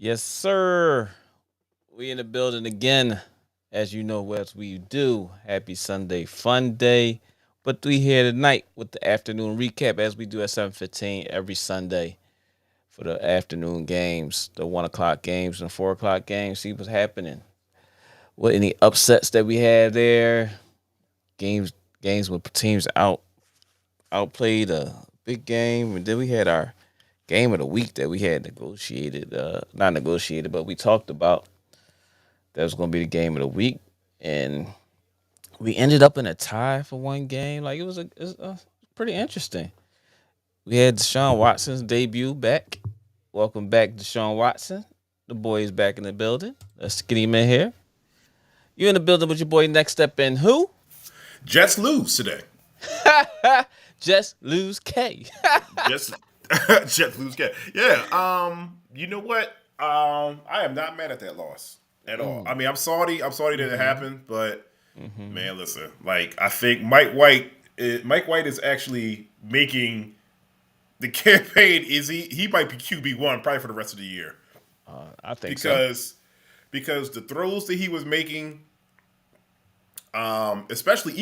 Yes, sir. We in the building again. As you know, what we do. Happy Sunday fun day. But we here tonight with the afternoon recap as we do at 7:15 every Sunday for the afternoon games, the 1 o'clock games and 4 o'clock games. See what's happening. What any upsets that we had there? Games games with teams outplayed a big game. And then we had our game of the week that we had negotiated, not negotiated, but we talked about that was going to be the game of the week, and we ended up in a tie for one game. Like it was pretty interesting. We had Deshaun Watson's debut back. Welcome back, Deshaun Watson. The boy is back in the building. Let's get him in here. You in the building with your boy. Next step in who? Jets lose today. Just lose K. Just Jets lose. Yeah. You know what? I am not mad at that loss at all. I mean, I'm sorry. I'm sorry that it happened, but man, listen. Like, I think Mike White is actually making the campaign. He might be QB1 probably for the rest of the year. I think because the throws that he was making. Especially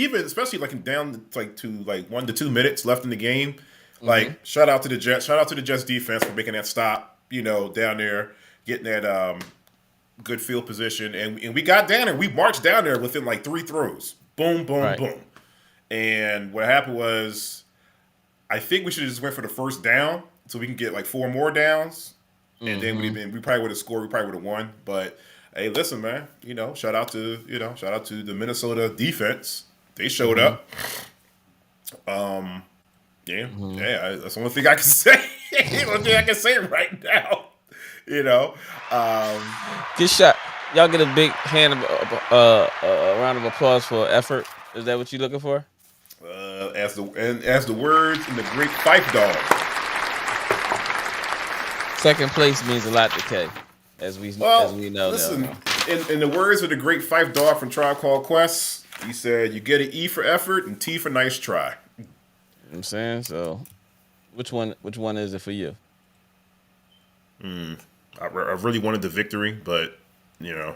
like down to 1 to 2 minutes left in the game. Like, shout out to the Jets. Shout out to the Jets defense for making that stop, down there, getting that good field position. And we got down there. We marched down there within like 3 throws. Boom, boom, boom. And what happened was, I think we should have just went for the first down so we can get like 4 more downs. And then we probably would have scored. We probably would have won. But hey, listen, man. Shout out to the Minnesota defense. They showed up. That's the only thing I can say. The only thing I can say right now. Good shot. Y'all get a big a round of applause for effort. Is that what you're looking for? As the words in the great Fife Dog. Second place means a lot to K, as we know. Listen, now. In the words of the great Fife Dog from Tribe Called Quest, he said, "You get an E for effort and T for nice try." You know what I'm saying? So, which one is it for you? I really wanted the victory, but boy.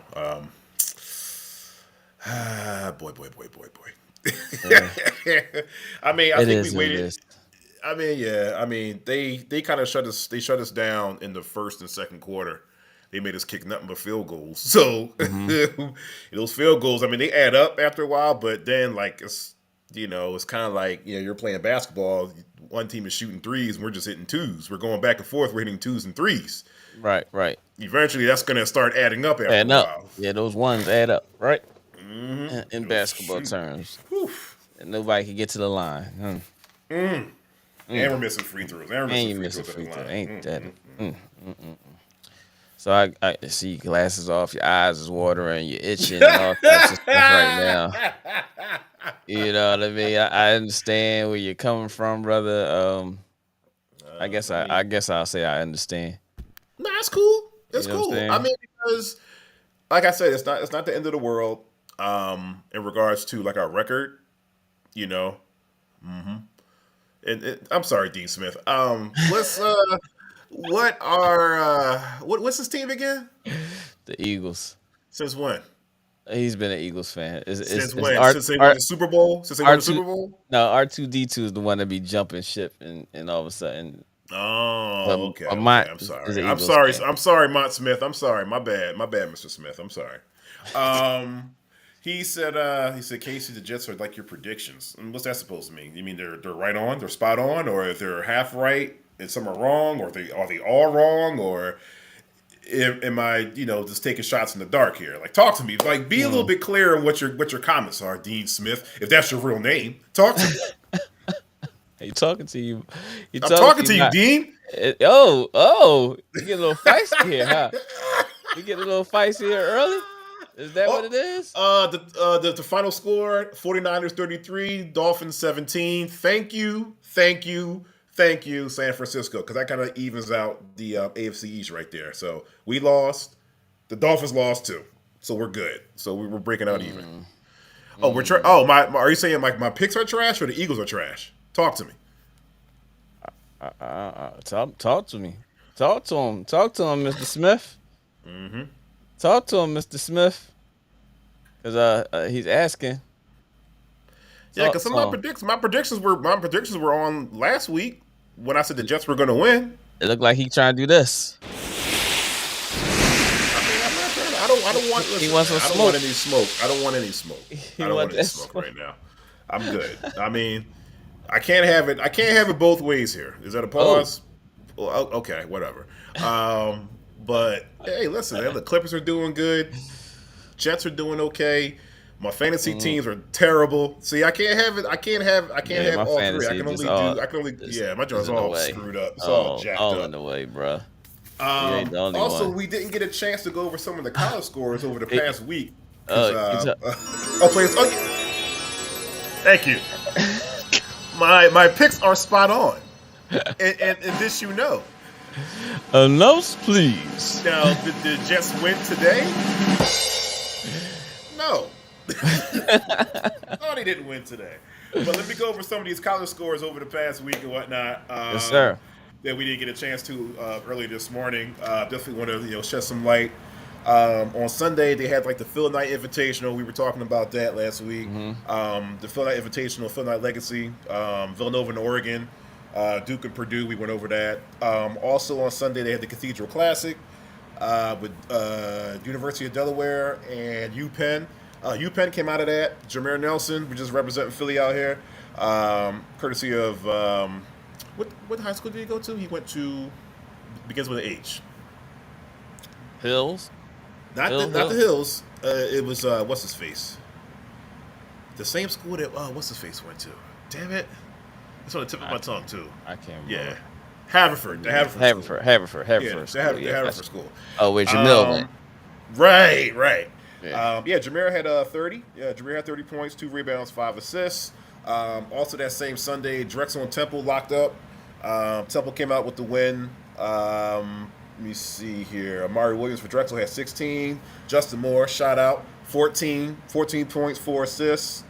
Yeah. I mean, I think we waited. I mean, yeah. I mean, they kind of shut us. They shut us down in the first and second quarter. They made us kick nothing but field goals. So those field goals, I mean, they add up after a while. But then, like, it's kind of like you're playing basketball. One team is shooting threes, and we're just hitting twos. We're going back and forth. We're hitting twos and threes. Right. Eventually, that's going to start adding up after a while. Yeah, those ones add up, right? In basketball terms, and nobody can get to the line. And we're missing free throws. And you missing free throws. Ain't that? So I see your glasses off, your eyes is watering, you're itching, and all types of stuff right now. You know what I mean? I understand where you're coming from, brother. I guess I'll say I understand. No, that's cool. It's You know what I'm cool. saying? I mean, because like I said, it's not the end of the world. In regards to like our record, And I'm sorry, Dean Smith. What's what's his team again? The Eagles. Since when? He's been an Eagles fan. Since when? Since they won the Super Bowl? Since they won the Super Bowl? No, R2D2 is the one that be jumping ship and all of a sudden. Oh, okay. Mont I'm is sorry. an I'm Eagles sorry. fan. I'm sorry, Mont Smith. I'm sorry. My bad, Mr. Smith. I'm sorry. He said, Casey, the Jets are like your predictions. And what's that supposed to mean? You mean they're right on, they're spot on, or if they're half right and some are wrong, or are they all wrong, or am I just taking shots in the dark here? Like, talk to me. Like, be a little bit clear on what your comments are, Dean Smith. If that's your real name, talk to me. Hey, talking to you. I'm talking to you, Dean. You get a little feisty here, huh? You get a little feisty here early? Is that what it is? The final score, 49ers 33, Dolphins 17. Thank you, San Francisco, because that kind of evens out the AFC East right there. So we lost. The Dolphins lost too. So we're good. So we're breaking out even. Oh, are you saying my picks are trash or the Eagles are trash? Talk to me. Talk to me. Talk to him, Mr. Smith. Mm-hmm. Talk to him, Mr. Smith, because he's asking. Yeah, Talk because to some of him. my predictions were on last week when I said the Jets were going to win. It looked like he trying to do this. I mean, I'm not trying to. I don't want. He Listen, wants man. some I don't want smoke. any smoke. I don't want any smoke. He I don't want want any that smoke smoke. right now. I'm good. I mean, I can't have it. I can't have it both ways here. Is that a Oh, pause? Well, okay, whatever. But hey, listen, man, the Clippers are doing good. Jets are doing okay. My fantasy mm, teams are terrible. See, I can't have it. I can't have. I can't yeah, have my all three. I fantasy can just only all do. I can only. Yeah, my is joint's in the all way. screwed up. It's all jacked All in up. the way, bro. You ain't the only Also, one. we didn't get a chance to go over some of the college scores over the It, past week because you oh, please. Oh, thank you. My picks are spot on, and this you know. Announce, please. Now, did the Jets win today? No. No, they didn't win today. But let me go over some of these college scores over the past week and whatnot. Yes, sir. That we didn't get a chance to earlier this morning. Definitely want to shed some light. On Sunday they had like the Phil Knight Invitational. We were talking about that last week. Mm-hmm. The Phil Knight Invitational, Phil Knight Legacy, Villanova and Oregon, Duke and Purdue. We went over that. Also on Sunday they had the Cathedral Classic with University of Delaware and UPenn. UPenn came out of that. Jameer Nelson, we're just representing Philly out here, courtesy of what high school did he go to? He went to begins with an H. Hills. Not the Hills. It was what's his face? The same school that what's his face went to. Damn it! It's on the tip of my tongue too. I can't Yeah, remember. Haverford. The Haverford school. Haverford. Yeah, School. the Yeah, Haverford school. oh, where Jamil went. Right. Yeah. Jameer had 30. Yeah, Jameer had 30 points, 2 rebounds, 5 assists. Also that same Sunday, Drexel and Temple locked up. Temple came out with the win. Let me see here. Amari Williams for Drexel had 16. Justin Moore, shout out, 14 points, 4 assists.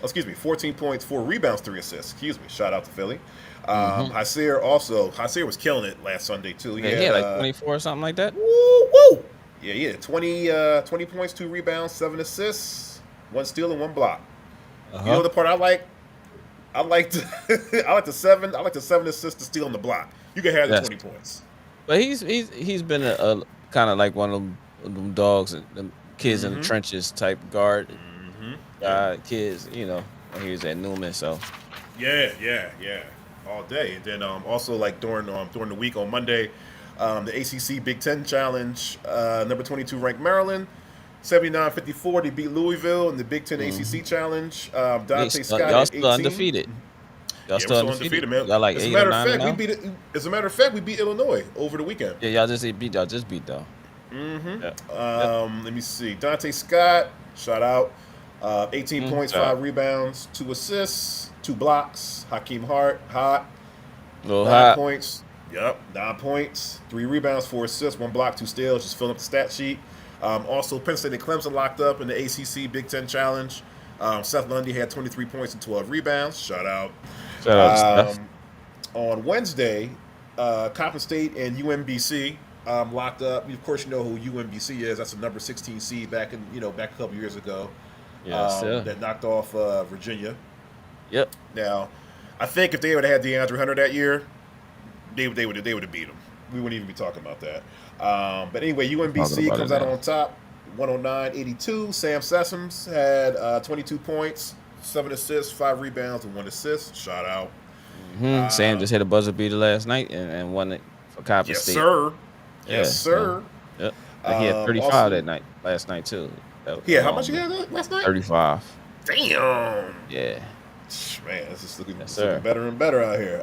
Excuse me, 14 points, 4 rebounds, 3 assists. Excuse me, shout out to Philly. Hysier was killing it last Sunday too. Yeah, he had like 24 or something like that. Woo! Yeah. 20 points, 2 rebounds, 7 assists, 1 steal, and 1 block. You know the part I like? I like the 7 assists to steal on the block. You can have the 20 points. But he's been a kind of like one of them dogs and them kids in the trenches type guard. Kids, when he was at Newman. So Yeah. All day. And then also like during the week on Monday, the ACC Big Ten Challenge, number 22 ranked Maryland, 79-54. They beat Louisville in the Big Ten ACC Challenge. Dante Scott y'all at still 18. undefeated. Y'all Yeah, still we're undefeated, man. Y'all like 8 or 9 and now. As a matter of fact, we beat Illinois over the weekend. Yeah, y'all just beat though. Let me see. Dante Scott, shout out. 18 points, 5 rebounds, 2 assists, 2 blocks. Hakeem Hart, hot. 9 points. Yep, 9 points, 3 rebounds, 4 assists, 1 block, 2 steals. Just filling up the stat sheet. Also, Penn State and Clemson locked up in the ACC Big Ten Challenge. Seth Lundy had 23 points and 12 rebounds. Shout out. Shout out to Steph. On Wednesday, Coppin State and UMBC locked up. Of course, you know who UMBC is. That's the number 16 seed back a couple years ago. That knocked off Virginia. Yep. Now, I think if they would have had DeAndre Hunter that year, they would have beat him. We wouldn't even be talking about that. But anyway, UMBC comes out on top, 109-82. Sam Sessoms had 22 points, 7 assists, 5 rebounds, and 1 assist. Shout out. Sam just hit a buzzer beater last night and won it for Coppin State. Yes, sir. Yep. Like he had 35 also, last night too. Yeah, how much he had last night? 35. Damn. Yeah. Man, this is looking better and better out here.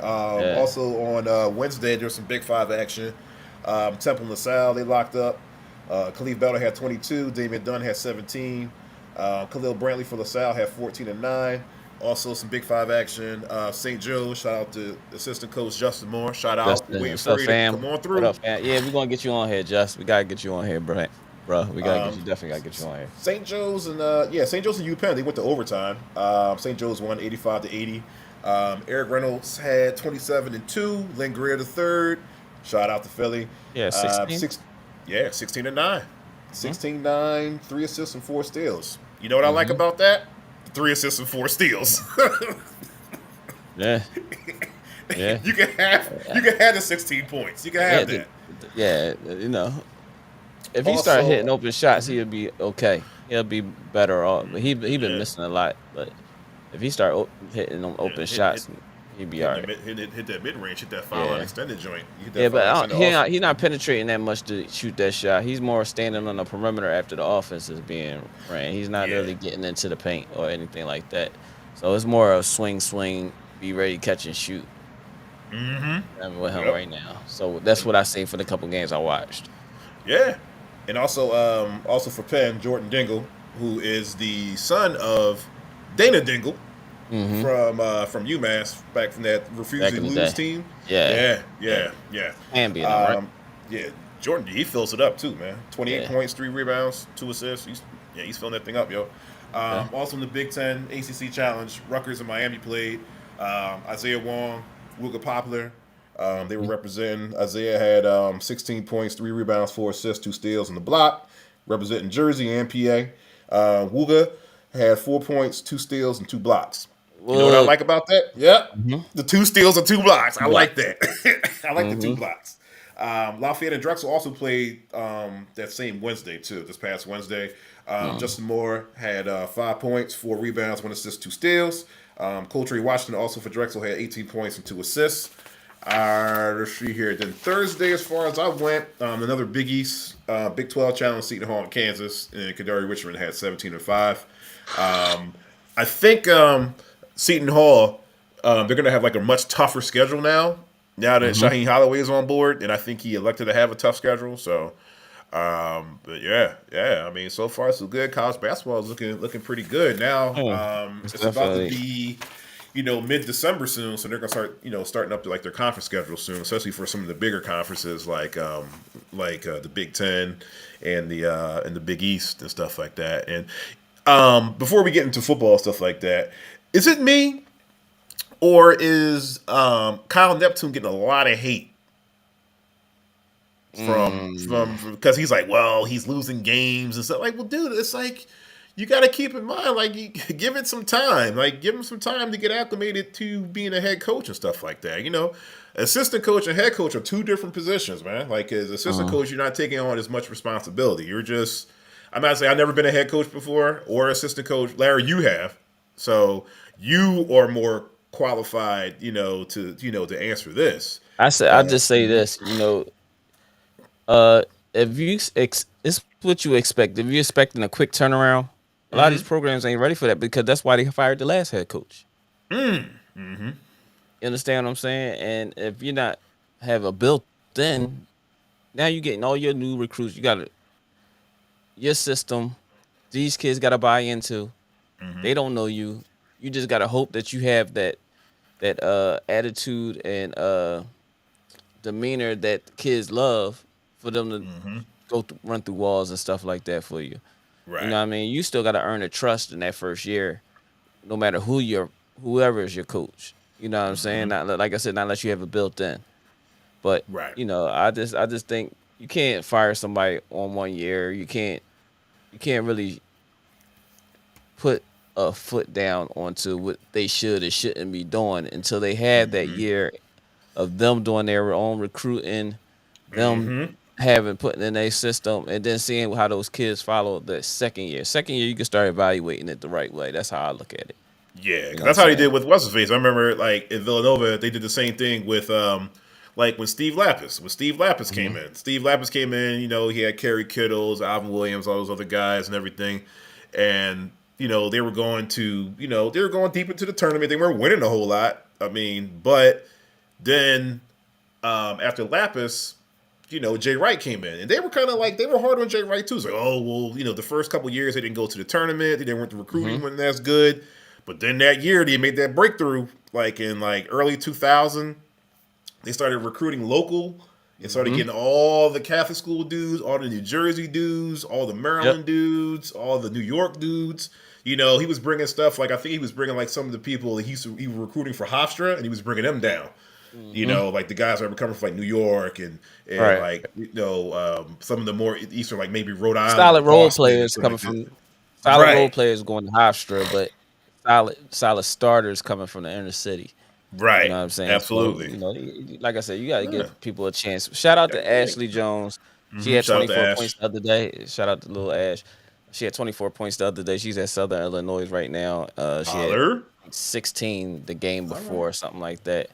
Also on Wednesday, there's some Big 5 action. Temple and LaSalle, they locked up. Khalif Belder had 22. Damian Dunn had 17. Khalil Brantley for LaSalle had 14 and 9. Also some Big 5 action. St. Joe, shout out to assistant coach Justin Moore. Shout out. Waiting for you to come on through. What up, fam? Yeah, we're going to get you on here, Just. We got to get you on here, bro. We definitely got to get you on here. St. Joe's and UPenn, they went to overtime. St. Joe's won 85-80. Eric Reynolds had 27 and 2. Lynn Greer the third. Shout out to Philly. Yeah, 16. Yeah, 16-9. Mm-hmm. 16-9, 3 assists and 4 steals. You know what I like Mm-hmm. about that? 3 assists and 4 steals. Yeah. Yeah. you can have the 16 points. You can Yeah. have that. Yeah. If he start Also, hitting open shots, he'll be okay. He'll be better off. But he been yeah, missing a lot. But if he start hitting them yeah, open shots, he'll be all hitting the right. hit that mid range, hit that foul line Yeah. extended joint. You hit that Yeah, foul but line extended. Also, he not penetrating that much to shoot that shot. He's more standing on the perimeter after the offense is being ran. He's not yeah, really getting into the paint or anything like that. So it's more a swing, be ready, catch and shoot. With him yep, right now. So that's and what I seen for the couple games I watched. yeah, and also for Penn, Jordan Dingle, who is the son of Dana Dingle Mm-hmm. from UMass back from that refuse Back to in the lose day. team. Yeah. Yeah, Yeah. yeah, yeah. Can be them, right? Yeah, Jordan, he fills it up too, man. 28 Yeah. points, 3 rebounds, 2 assists. He's filling that thing up, yo. Okay. Also in the Big Ten ACC Challenge, Rutgers and Miami played. Isaiah Wong, Wooga Poplar. They were representing. Isaiah had 16 points, 3 rebounds, 4 assists, 2 steals in the block, representing Jersey and PA. Wooga had 4 points, 2 steals, and 2 blocks. You know what I Look. like about that? Yep. Mm-hmm. The 2 steals and 2 blocks. I Block. like that. I like the two Mm-hmm. blocks. Lafayette and Drexel also played that same Wednesday, too, this past Wednesday. Mm. Justin Moore had 5 points, 4 rebounds, 1 assist, 2 steals. Coltrane Washington also for Drexel had 18 points and 2 assists. Let's see here. Then Thursday, as far as I went, another Big East, Big 12 challenge, Seton Hall in Kansas, and Kadari Richmond had 17-5. I think Seton Hall, they're going to have like a much tougher schedule now that Mm-hmm. Shaheen Holloway is on board, and I think he elected to have a tough schedule. So, but yeah. I mean, so far so good. College basketball is looking pretty good now. Mm. It's It's about to definitely. be, mid-December soon, so they're gonna start, starting up to like their conference schedule soon, especially for some of the bigger conferences like the Big Ten and the Big East and stuff like that. And before we get into football stuff like that, is it me or is Kyle Neptune getting a lot of hate from Mm. because he's like, well, he's losing games and stuff. Like, well, dude, it's like you got to keep in mind, like, you give it some time, like, give him some time to get acclimated to being a head coach and stuff like that. Assistant coach and head coach are two different positions, man. Like, as assistant Mm. coach, you're not taking on as much responsibility. You're just, I'm not saying I've never been a head coach before or assistant coach. Larry, you have, so you are more qualified, to answer this. I But just say this. If it's what you expect. If you're expecting a quick turnaround, a lot of these programs ain't ready for that because that's why they fired the last head coach. You understand what I'm saying? And if you're not have a built in, now you're getting all your new recruits. You got your system. These kids got to buy into. They don't know you. You just got to hope that you have that attitude and demeanor that kids love for them to run through walls and stuff like that for you. You know right, what I mean? You still got to earn the trust in that first year, no matter whoever is your coach. You know what I'm saying? Not like I said, not unless you have it built in. But right. I just think you can't fire somebody on 1 year. You can't really put a foot down onto what they should or shouldn't be doing until they have that year of them doing their own recruiting, them having putting in a system, and then seeing how those kids follow the second year. Second year, you can start evaluating it the right way. That's how I look at it. Yeah, You because know what I'm that's how they saying? did with what's his face. I remember, like, in Villanova, they did the same thing with like when Steve Lapis. When Steve Lapis Hmm. came in, Steve Lapis came in. He had Kerry Kittles, Alvin Williams, all those other guys, and everything. And they were going they were going deep into the tournament. They weren't winning a whole lot. I mean, but then after Lapis, Jay Wright came in, and they were kind of like they were hard on Jay Wright too. It's like, oh well, the first couple years they didn't go to the tournament, they didn't went to Hmm. recruiting when that's good, but then that year they made that breakthrough, like in like early 2000, they started recruiting local and started Hmm. getting all the Catholic school dudes, all the New Jersey dudes, all the Yep. Maryland dudes, all the New York dudes. He was bringing stuff like I think he was bringing like some of the people he was recruiting for Hofstra, and he was bringing them down. You Mm-hmm. know, like the guys that were coming from like New York and Right. like some of the more eastern, like maybe Rhode Island or Solid role Boston or players something coming like that. from solid role Right, players going to Hofstra, but solid starters coming from the inner city. You know right, what I'm saying? So, absolutely. like I said, you got to Yeah, give people a chance. Shout out yeah, to yeah. Ashley Jones. She had Shout out to 24 points Ash. the other day. Shout out to little Ash. She had 24 points the other day. She's at Southern Illinois right now. She had Holler. 16 the game All right. before, something like that.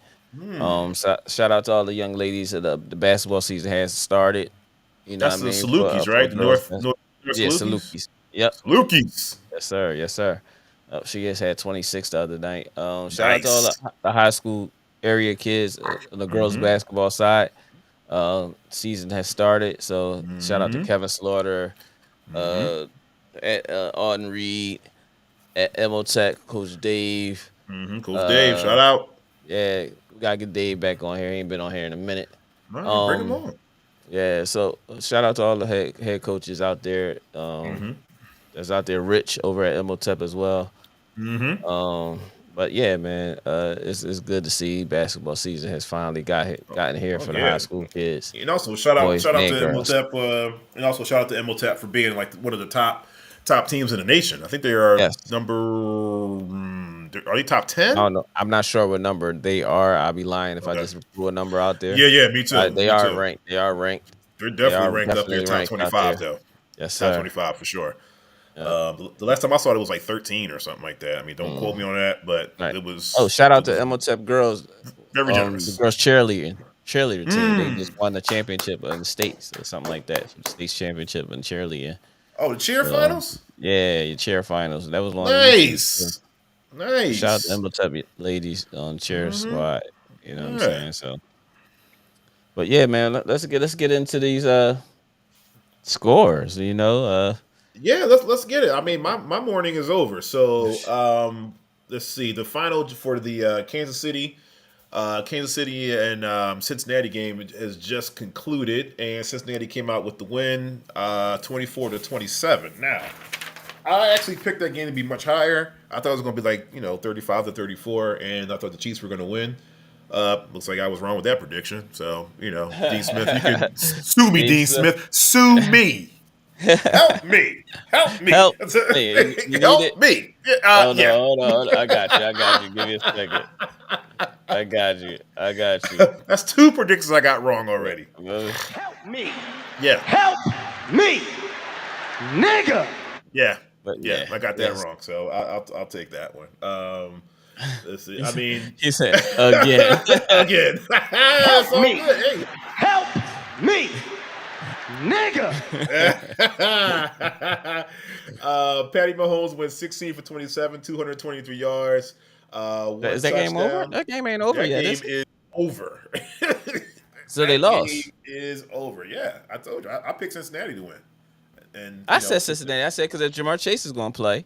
Shout out to all the young ladies that the basketball season has started. You know what That's I the mean Salukis, for right? girls. North Yeah, Salukis. Salukis. Yep. Salukis. Yes, sir. Yes, sir. She just had 26 the other night. Shout out to all Nice. the high school area kids on the girls basketball side. Season has started, so shout out to Kevin Slaughter, uh, Auden Reed, at Emotech, Coach Dave. Coach Dave, Uh, shout out. yeah, we gotta get Dave back on here. He ain't been on here in a minute. All right, bring him Um, on. yeah, so shout out to all the head coaches out there. That's out there. Rich over at Emotep as well. Um, but yeah, man, it's good to see basketball season has finally gotten here Oh for the high yeah. school kids, And also boys shout out to and girls. Imhotep, and also shout out to Imhotep for being like one of the top teams in the nation. I think they are Yes. number. Are they top I 10? don't know. I'm not sure what number they are. I'll be lying if I Okay. just threw a number out there. Yeah, yeah, me too. They Me are too. ranked. They are ranked. They're They definitely are ranked up there, definitely top ranked out 25 there. though. Yes, Top sir. 25 for sure. Yeah. The last time I saw it was like 13 or something like that. I mean, don't quote me Mm. on that, but Right. it was Oh, shout out it to was Emotep girls. very The generous. girls cheerleader team. They just won the championship in the states or something like that. States championship in cheerleading. Oh, the cheer So finals? yeah, your cheer finals. That was on YouTube too. Nice. Shout out to Nice. Emotep ladies on cheer squad. You know what I'm Yeah. saying? So, but yeah, man, let's get into these scores. Yeah, let's get it. I mean, my morning is over. So, let's see. The final for the Kansas City and Cincinnati game has just concluded, and Cincinnati came out with the win, 24-27. Now, I actually picked that game to be much higher. I thought it was going to be like 35-34, and I thought the Chiefs were going to win. Looks like I was wrong with that prediction. So Dean Smith, you can sue me, Dean Decent. Smith, sue me. Help me! Help me! Help me. You need it? Help me! Hold on, Yeah. hold on. I got you. I got you. Give me a second. I got you. I got you. That's two predictions I got wrong already. Help me. Yeah, Help me. Nigga. yeah, But yeah. yeah, I got that yes. wrong, so I'll take that one. Let's see. I mean, He said again. again, it's all me. good. Help me. Nigga. Hey. Patty Mahomes went 16 for 27, 223 yards. One Is that game over? touchdown. That game ain't over That yet. game Is it? is over. So they That lost. game is over. Yeah, I told you. I picked Cincinnati to win. And I said Cincinnati. I said because if Jamar Chase is going to play,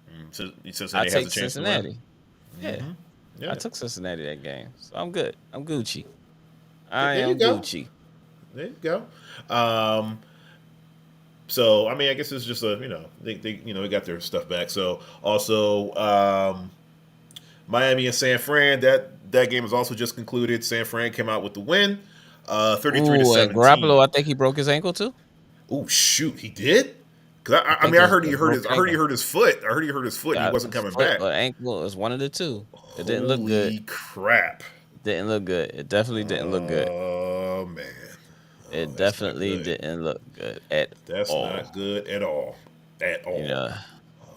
I Cincinnati has a take chance to win. Cincinnati. Yeah, Yeah. I took Cincinnati that game, so I'm good. I'm Gucci. There I you am go. Gucci. There you go. So I mean, I guess it's just they got their stuff back. So also Miami and San Fran, that game is also just concluded. San Fran came out with the win, 33 to Ooh, and 17. Garoppolo, I think he broke his ankle too. Oh shoot, he did. Cause I think mean, I it's heard a he hurt his. broken I heard he ankle. hurt his foot. I heard he hurt his foot. And he wasn't coming Foot back. or ankle is one of the two. It didn't look good. Holy crap! Didn't look good. It definitely didn't look good. Oh man, It that's not definitely good. didn't look good at That's all. not good at all. At all. Yeah.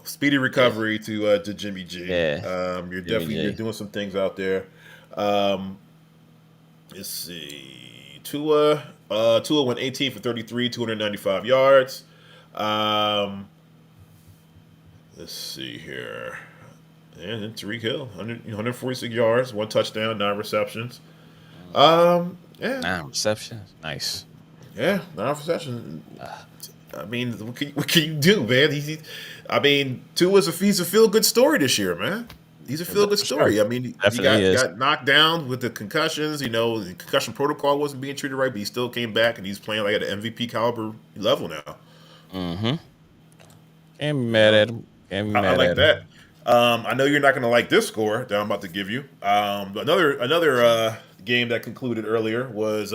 Speedy recovery to Jimmy G. Yeah. You're Jimmy definitely G. you're doing some things out there. Let's see. Tua went 18 for 33, 295 yards. Let's see here. And then Tariq Hill, 146 yards, one touchdown, 9 receptions. Yeah, 9 receptions. Nice. yeah, 9 receptions. I mean, what can you do, man? I mean, Tua's he's a feel good story this year, man. He's a feel good story. Sure. I mean, he Definitely got knocked down with the concussions. The concussion protocol wasn't being treated right, but he still came back and he's playing like at an MVP caliber level now. Mm-hmm. Can't be mad at him. Can't be I mad like at him. that. I know you're not going to like this score that I'm about to give you. Another game that concluded earlier was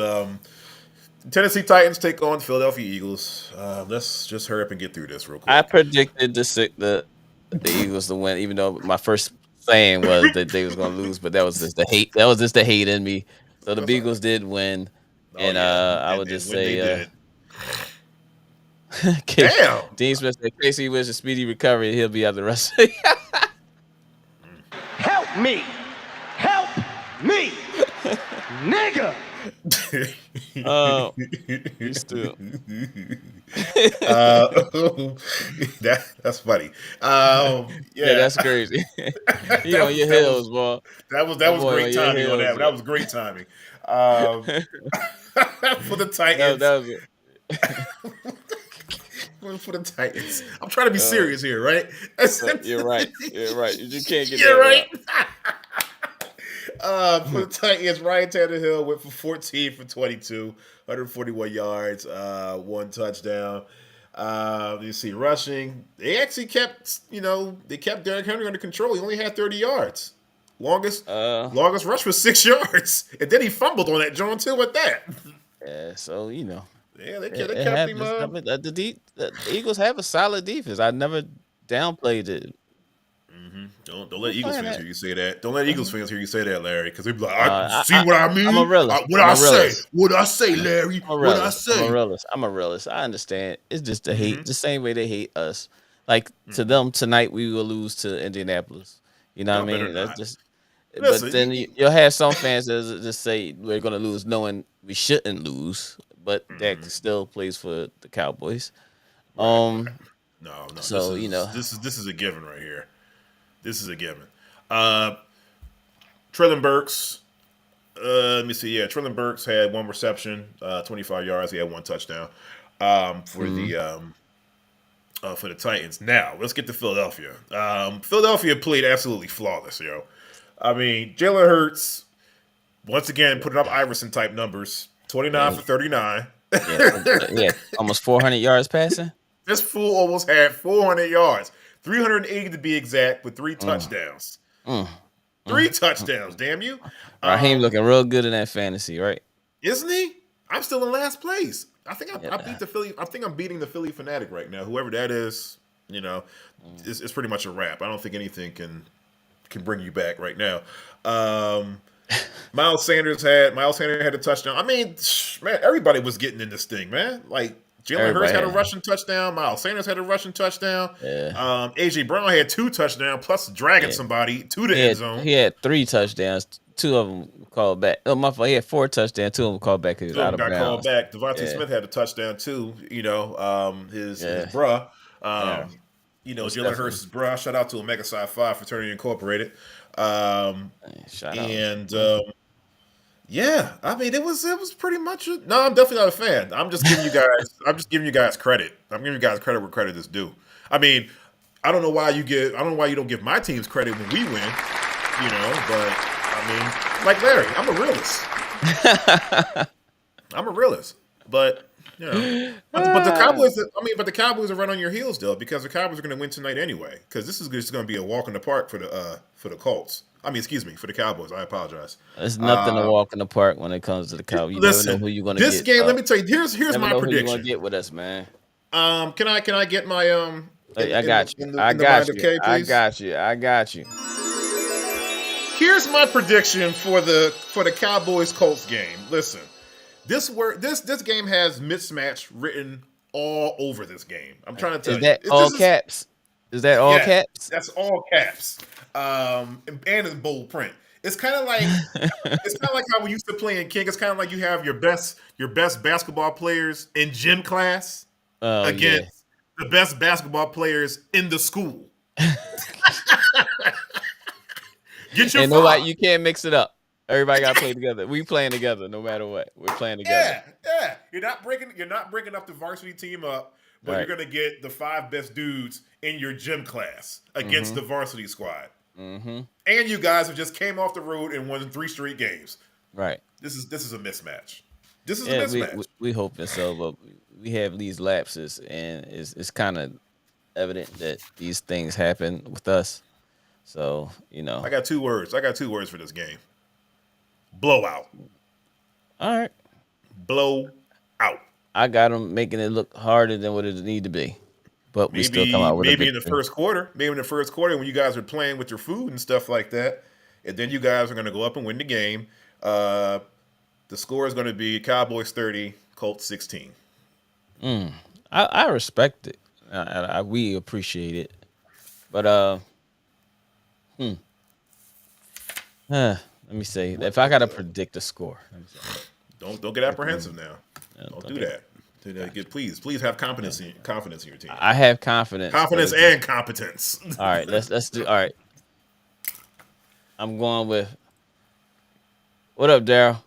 Tennessee Titans take on Philadelphia Eagles. Let's just hurry up and get through this real I quick. predicted the Eagles to win, even though my first saying was that they was gonna lose, but that was just the hate. That was just the hate in me. So the That's all Eagles right. did win, Oh and yeah, I would and just when they say, did it, K- damn. Dean Smith said Casey wishes a speedy recovery. He'll be out the rest of the year. Help me. Help me. Nigga. You still. That's funny. Yeah, Yeah, that's crazy. You that on was your that was heels, boy. that That was boy great on your timing on heels, that. boy. That was great timing. Um, for the That, Titans, that was it. for the Titans. I'm trying to be serious here, right? You're right. You're right. You just can't get You're that one right. out. For the Titans, Ryan Tannehill went for 14 for 22, 141 yards, one touchdown. You see rushing. They actually kept, they kept Derrick Henry under control. He only had 30 yards. Longest Uh, longest rush was 6 yards. And then he fumbled on that John too at that. yeah. So Yeah, they it, kept, they it kept him. happens. I mean, the Eagles have a solid defense. I never downplayed it. Don't let Who Eagles playing fans that? hear you say that. Don't let Eagles fans hear you say that, Larry, because they be like, Uh, see what I I'm a mean? realist. What I'm I a say? realist. What I say, Larry? I'm a What I realist. I'm a say? realist. I'm a realist. I understand. It's just the Mm-hmm. hate, the same way they hate us. Like to Mm-hmm. them tonight, we will lose to Indianapolis. You know what I Y'all better mean? That's not. just. But Listen, then you'll have some fans that just say we're gonna lose, knowing we shouldn't lose. But Dak mhm, still plays for the Cowboys. right, right. Um. No. This So is this is this is a given right here. This is a given. Uh, Traylon Burks. Let me see. Yeah, Traylon Burks had one reception, 25 yards. He had one touchdown. For mhm. the Titans. Now let's get to Philadelphia. Philadelphia played absolutely flawless, yo. I mean, Jalen Hurts once again putting up Iverson type numbers. 29 Yeah, for 39. yeah, almost 400 yards passing. This fool almost had 400 yards, 380 to be exact, with three Mm, touchdowns. mm, Three mm. touchdowns, damn you. Raheem Um, looking real good in that fantasy, right? isn't he? I'm still in last place. I think I Yeah. beat the Philly. I think I'm beating the Philly fanatic right now. Whoever that is, you know, Mm. it's pretty much a wrap. I don't think anything can bring you back right now. Um, Miles Sanders had a touchdown. I mean, man, everybody was getting in this thing, man. Like Jalen Hurts Everybody had a had. rushing touchdown. Miles Sanders had a rushing touchdown. Yeah. AJ Brown had two touchdowns plus dragging Yeah. somebody to the He end had zone. he had 3 touchdowns. Two of them called back. Oh my fault. He had 4 touchdowns. Two of them called back. He was Two of out them of got called bounds. back. Devontae Yeah. Smith had a touchdown too. His Yeah. bruh. Yeah. Most Jalen definitely. Hurts' bruh. Shout out to Omega Psi Phi Fraternity Incorporated. Um, Shout out. and Yeah, I mean it was pretty much no. I'm definitely not a fan. I'm just giving you guys credit. I'm giving you guys credit where credit is due. I mean, I don't know why you don't give my teams credit when we win. But I mean, like Larry, I'm a realist. I'm a realist, but you know, but the Cowboys. But the Cowboys are right on your heels though, because the Cowboys are going to win tonight anyway. Because this is just going to be a walk in the park for the Colts. I mean, excuse me, for the Cowboys. I apologize. It's nothing to walk in the park when it comes to the Cowboys. You never know Listen, who you're gonna this get. game. Let me tell you. Here's Never my know who you're gonna prediction. get with us, man. Can I get my Hey, in I in the got you. in the, I in the mind got of you. K, I please? got you. I got you. Here's my prediction for the Cowboys Colts game. Listen, this game has mismatch written all over this game. I'm trying to tell Is you. that all caps? Is that all Yeah, caps? that's all caps. And in bold print. It's kind of like how we used to play in King. It's kind of like you have your best basketball players in gym class Oh yeah. against the best basketball players in the school. Get your And nobody, five. you can't mix it up. Everybody got to play together. We playing together no matter what. We're playing together. Yeah. You're not breaking up the varsity team up, but Right. you're gonna get the 5 best dudes in your gym class against the varsity squad. Mm-hmm. And you guys have just came off the road and won 3 straight games. Right. This is a mismatch. This is a Yeah, mismatch. we hoping so, but we have these lapses, and it's kind of evident that these things happen with us. So I got 2 words. I got 2 words for this game. Blowout. all right. Blow out. I got them making it look harder than what it need to be, but we still come out with a Maybe in the victory. first quarter. Maybe in the first quarter when you guys are playing with your food and stuff like that, and then you guys are going to go up and win the game. The score is going to be Cowboys 30, Colts 16. I respect it. We appreciate it, but let me say, if I gotta predict a score, let me say. Don't get apprehensive now. Don't do okay. that. Please have confidence in your team. I have confidence. Confidence and competence. All right, let's do. All right, I'm going with. What up, Daryl?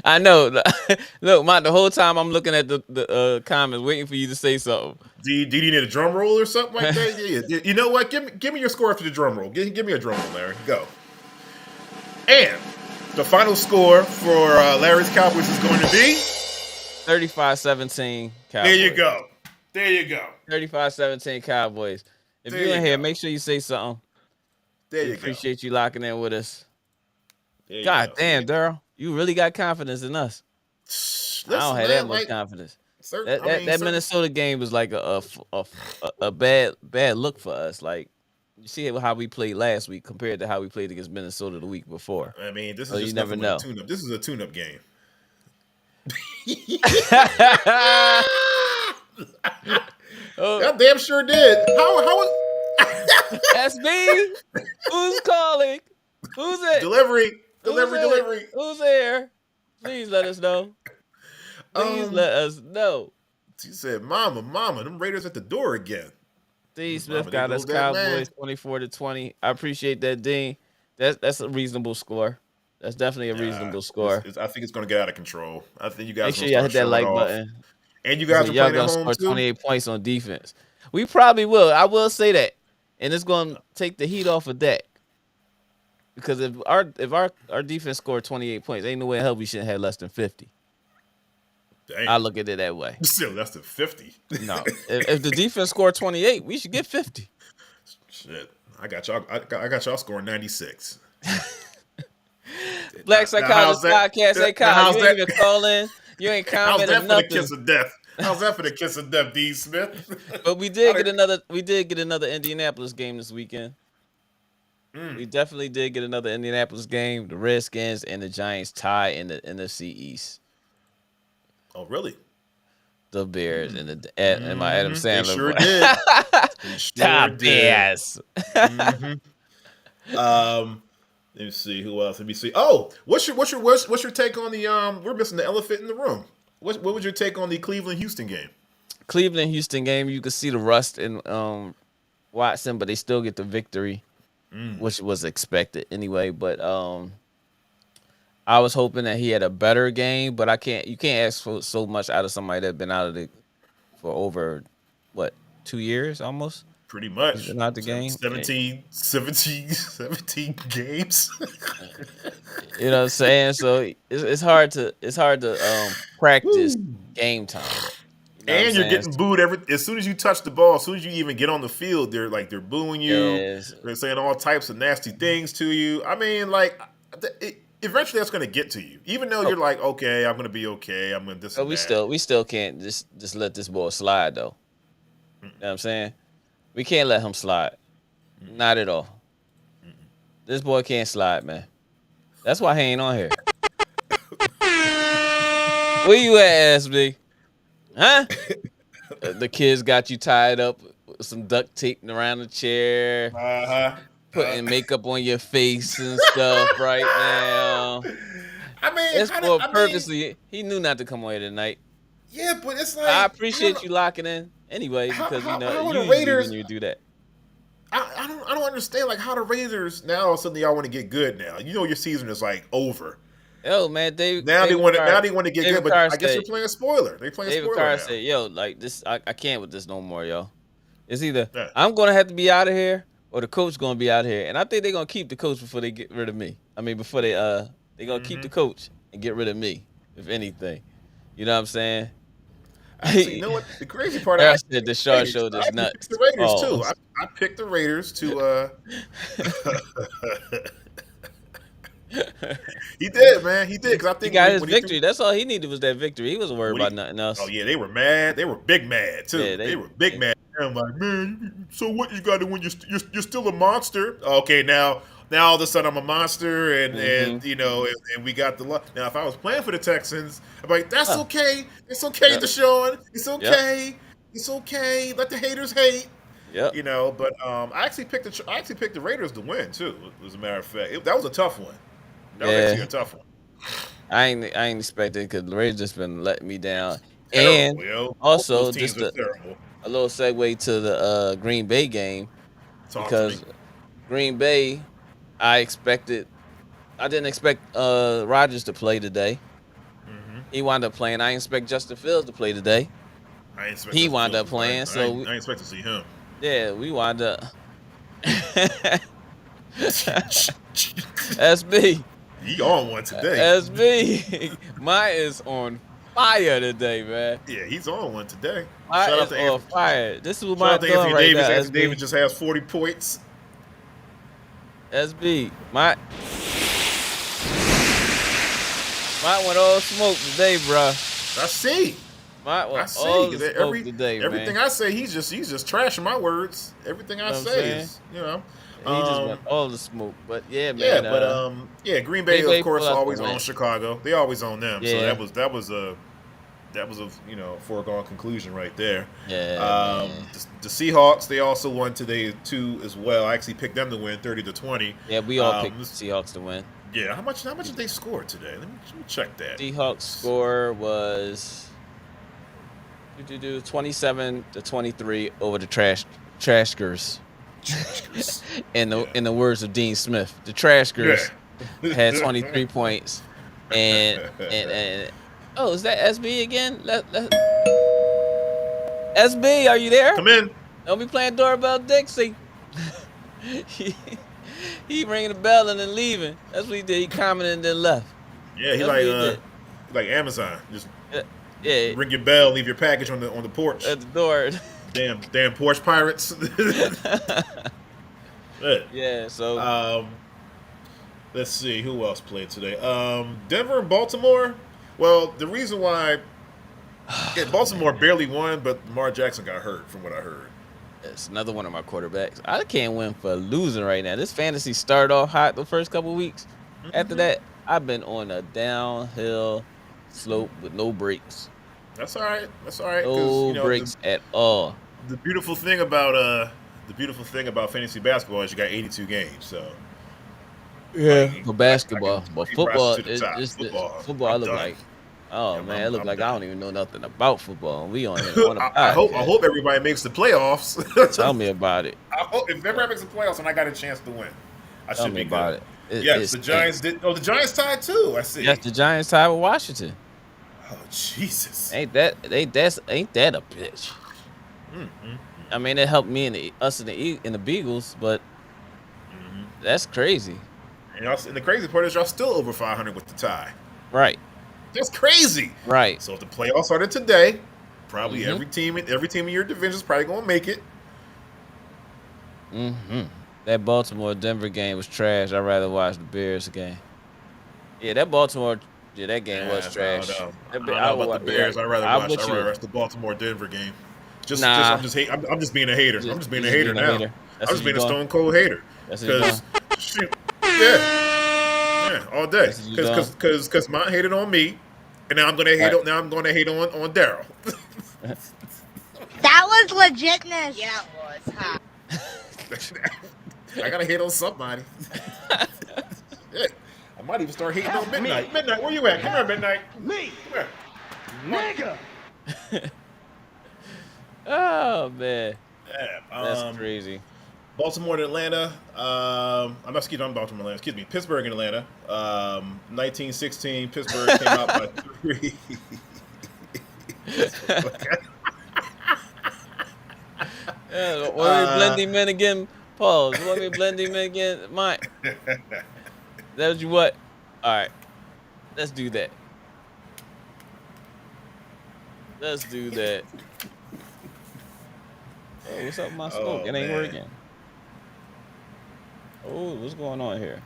I know. Look, the whole time I'm looking at the comments, waiting for you to say something. Do you need a drum roll or something like that? Yeah. You know what? Give me your score after the drum roll. Give me a drum roll, Larry. Go. And the final score for Larry's Cowboys is going to be 35-17 Cowboys. There you go. 35-17 Cowboys. If There you're in you here, go. make sure you say something. There you Appreciate you locking in with us. go. God damn, Daryl. You really got confidence in us. Listen, I don't have that much confidence. That Minnesota game was like a bad look for us. Like, you see how we played last week compared to how we played against Minnesota the week before. I mean, this is So just you never nothing but know. a tune-up. This is a tune-up game. I damn sure did. How was That's me. Who's calling? Who's it? delivery? Who's there? Please let us know. Please let us know. She said, "Mama, them Raiders at the door again." Dean Smith Mama, got there us goes that man. Cowboys 24-20. I appreciate that, Dean. That's a reasonable score. That's definitely a reasonable score. I think it's going to get out of control. I think you guys Make sure are y'all going hit to that start like showing off. button. And you guys are Y'all playing at gonna home score too. 28 points on defense. We probably will. I will say that, and it's going to take the heat off of Dak. Because if our defense scored 28 points, ain't no way in hell we shouldn't have less than 50. Damn. I look at it that way. Still less than 50. No, if the defense scored 28, we should get 50. Shit, I got y'all scoring 96. Black Psychologist Podcast. Hey, Kyle, you ain't even calling. You ain't How's commenting that for the nothing. kiss of death? How's that for the kiss of death, D. Smith? But we did get another Indianapolis game this weekend. We definitely did get another Indianapolis game. The Redskins and the Giants tie in the NFC East. Oh, really? The Bears and my Adam Sandler. They sure voice. did. They sure did. Bears. Let me see who else. Let me see. Oh, what's your take on the We're missing the elephant in the room. What was your take on the Cleveland-Houston game? Cleveland-Houston game, you could see the rust in Watson, but they still get the victory, which was expected anyway. But I was hoping that he had a better game, but you can't ask for so much out of somebody that's been out of it for over 2 years almost. Pretty much. He's been out the game. 17 games. You know what I'm saying? So it's hard to practice game time. You know And you're getting booed as soon as you touch the ball. As soon as you even get on the field, they're booing you. Yes. They're saying all types of nasty things to you. I mean, eventually that's going to get to you. Even though you're like, okay, I'm going to be okay. I'm going to this. But we still can't just let this ball slide though. You know what I'm saying? We can't let him slide. Not at all. This boy can't slide, man. That's why he ain't on here. Where you at, SB? Huh? The kids got you tied up with some duct tape around the chair. Putting makeup on your face and stuff right now. I mean, it's for purposely. He knew not to come on here tonight. Yeah, but it's like I appreciate you locking in anyway because how you the Raiders when you do that. I don't understand like how the Raiders now all of a sudden y'all want to get good now. You know your season is like over. Yo, man, they want to get good, but I guess you're playing spoiler. They playing David spoiler Carr now. said, "Yo, like this, I can't with this no more, yo. It's either I'm gonna have to be out of here or the coach gonna be out here, and I think they're gonna keep the coach before they get rid of me. I mean, before they gonna keep the coach and get rid of me, if anything. You know what I'm saying? Actually, you know what? The crazy part, I I said the picked short the Raiders. showed I his actually picked nuts. the Raiders too. Oh, I picked the Raiders to. He did, man. He did because I he think got his when he threw. victory. That's all he needed was that victory. He wasn't worried When about he, nothing oh else. yeah, they were mad. They were big mad Yeah, too. They were big mad. I'm like, man, so what you got to win? You're still a monster. Okay, now all of a sudden I'm a monster, and you know, and we got the luck. Now if I was playing for the Texans, I'm like, that's Oh, okay. It's okay, yep, Deshaun. It's yep, okay. It's okay. Let the haters hate. yep. You know, but I actually picked the Raiders to win too. As a matter of fact, that was a tough one. That was actually Yeah, a tough one. I ain't expecting because the Raiders just been letting me down. Terrible, And yo. Both those also teams just are a, terrible. a little segue to the Green Bay game Talk to me. because Green Bay, I didn't expect Rodgers to play today. He wound up playing. I didn't expect Justin Fields to play today. I ain't expect He Justin wound Fields up to play. playing. So I ain't expect to see him. yeah, we wound up. SB. He on one today. SB. Mine is on fire today, man. Yeah, he's on one today. Mine Shout out is to on Anthony. fire. This is what Shout out mine to doing Anthony right Davis. now, Anthony SB. Davis just has 40 points. SB. Mine went all smoke today, bruh. I see. Mine I went see. all the smoke today, Everything man. I say, he's just trashing my words. Everything I You know what I'm say saying? is, you know. He just Um, went all the smoke. But yeah, yeah, man. but yeah, Green Bay Green of Bay pull course out the always win. owns Chicago. They always own them. So Yeah. that was a foregone conclusion right there. Yeah, man. The Seahawks, they also won today too as well. I actually picked them to win 30-20. Yeah, we all picked the Seahawks to win. Yeah, how much did they score today? Let me check that. Seahawks score was 27-23 over the Trashkers. in the words of Dean Smith, the Trashkers had 23 points. And oh, is that SB again? SB, are you there? Come in. Don't be playing doorbell Dixie. he ringing the bell and then leaving. That's what he did. He commented and then left. Yeah, he That's what he did. like Amazon. Just Yeah, ring your bell, leave your package on the porch. at the door. Damn porch pirates. Yeah, so Let's see who else played today. Denver and Baltimore. Well, the reason why Baltimore barely won, but Lamar Jackson got hurt, from what I heard. it's another one of my quarterbacks. I can't win for losing right now. This fantasy started off hot the first couple weeks. After that, I've been on a downhill slope with no brakes. That's all right. That's all right. No brakes at all. The beautiful thing about fantasy basketball is you got 82 games. So yeah, like, for basketball, I but can football, rise to the top. Football. I I'm look done. like, oh Yeah, man, it look I'm like I done. don't even know nothing about football. We on here on a I hope podcast. everybody makes the playoffs. Tell me about it. I hope if everybody makes the playoffs and I got a chance to win, I Tell should me be about good. it. Yes, the Giants did. Oh, the Giants tied too. I see. Yes, the Giants tied with Washington. Oh Jesus. Ain't that a bitch? I mean, it helped me and the Beagles, but that's crazy. And the crazy part is y'all still over 500 with the tie. Right. That's crazy. Right. So if the playoffs started today, probably every team in your division is probably gonna make it. That Baltimore-Denver game was trash. I'd rather watch the Bears game. Yeah, that game was trash. I don't know about the Bears. I'd rather watch the Baltimore-Denver game. I'm just being a hater. I'm just being a hater now. I'm just being a stone cold hater. Because shoot, yeah, all day. Because Mont hated on me, and now I'm gonna hate on Daryl. That was legitness. Yeah, it was. Huh? I gotta hate on somebody. Yeah. I might even start hating on Midnight. Midnight, where you at? Come here, Midnight. Me, Come here. nigga. Oh man, Yeah, that's crazy. Baltimore and Atlanta. I'm Baltimore, Atlanta. Excuse me, Pittsburgh and Atlanta. 1916. Pittsburgh came out by 3. Yeah, want me to blend him in again? Pause. Want me to blend him in again? Mike. That was you what? All right, let's do that. Let's do that. Oh, what's up with my smoke? Oh It ain't man. working. Oh, what's going on here?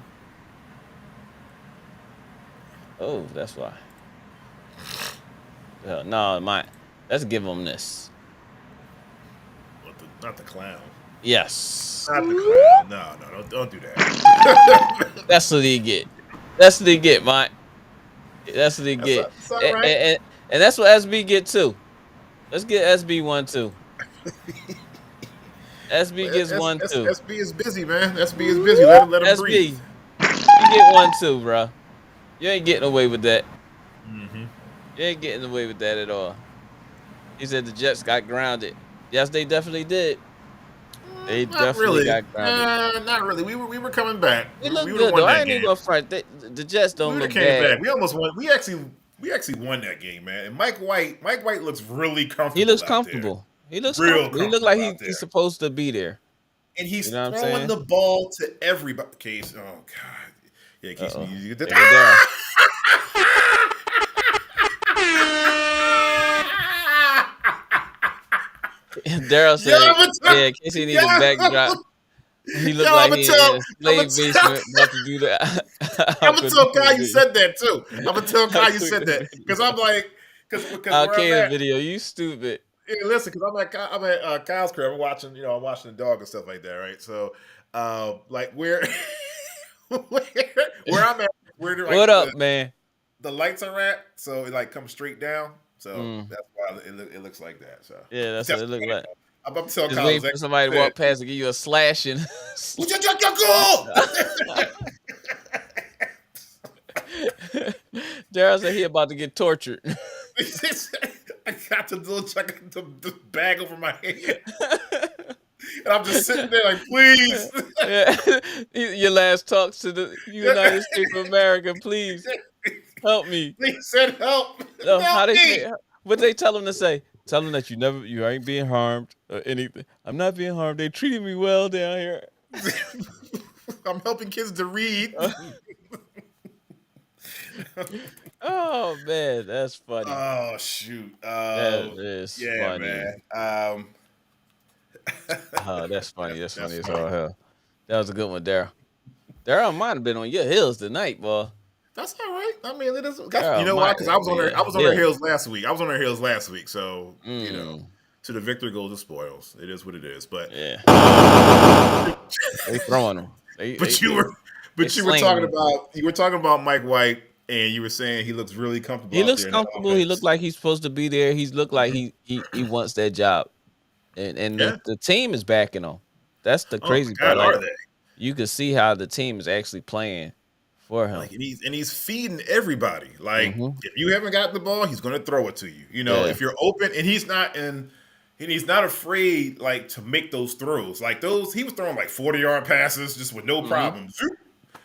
Oh, that's why. No, let's give him this. Not the clown. Yes. Not the clown. No, don't do that. That's what he get. That's what he get, Mike. That's what he get. That's all And, right. and, and that's what SB get too. Let's get SB one too. SB gets one too. SB is busy, man. SB is busy. Let him breathe. SB, you get one too, bro. You ain't getting away with that. Mm-hmm. You ain't getting away with that at all. He said the Jets got grounded. Yes, they definitely did. They Not definitely really. got grounded. Not really. We were coming back. They We look would have good won though. I that ain't even game. gonna front. The Jets We don't would have look came bad. back. We almost won. We actually won that game, man. And Mike White looks really comfortable. He looks out comfortable. He looks Real comfortable. He look like out there. he's supposed to be there. And he's You know what I'm throwing saying? the ball to everybody. Case, oh god, yeah, Case, Uh-oh. you There get go Daryl. Daryl said, "Yeah, Casey need a backdrop. He looked like he in a slave basement about to do that." I'm gonna tell Kyle you said that too. I'm gonna tell Kyle you said that because I'm like, because I'll where I'm the at. video. You stupid. Yeah, listen, because I'm at Kyle's crib. I'm watching the dog and stuff like that, right? So, like where I'm at, where like, What up, man? the lights are at, so it like comes straight down. So Mm. that's why it looks like that. So Yeah, that's what it looked like. I'm about to tell Just Kyle. waiting for somebody to walk past and give you a slashing. Daryl said he about to get tortured. I got the bag over my head. And I'm just sitting there like, please. Yeah. Your last talks to the United States of America, please help me. They said help. No, Help how they me. say? What they tell them to say? Tell them that you ain't being harmed or anything. I'm not being harmed. They treated me well down here. I'm helping kids to read. Oh man, that's funny. Oh shoot. That is yeah, funny. man. Oh, that's funny. That's funny as all hell. That was a good one, Daryl. Daryl might have been on your heels tonight, boy. That's all right. I mean, it is. Daryl You know why? might Because I was on be her. a I was on her heel. heels last week. So Mm. to the victor goes the spoils. It is what it is. But Yeah, they throwing them. but you were slinging talking about Mike White, and you were saying he looks really comfortable. He out looks there in that comfortable. He offense. looked like he's supposed to be there. He's looked like he wants that job, and Yeah. the team is backing him. That's the Oh my crazy God, part. Like are they? you can see how the team is actually playing for him. Like and he's feeding everybody. Like Mhm. if you haven't got the ball, he's going to throw it to you. You know, Yeah. if you're open, and he's not afraid like to make those throws. Like those, he was throwing like 40-yard passes just with no Mhm. problem. Zoop.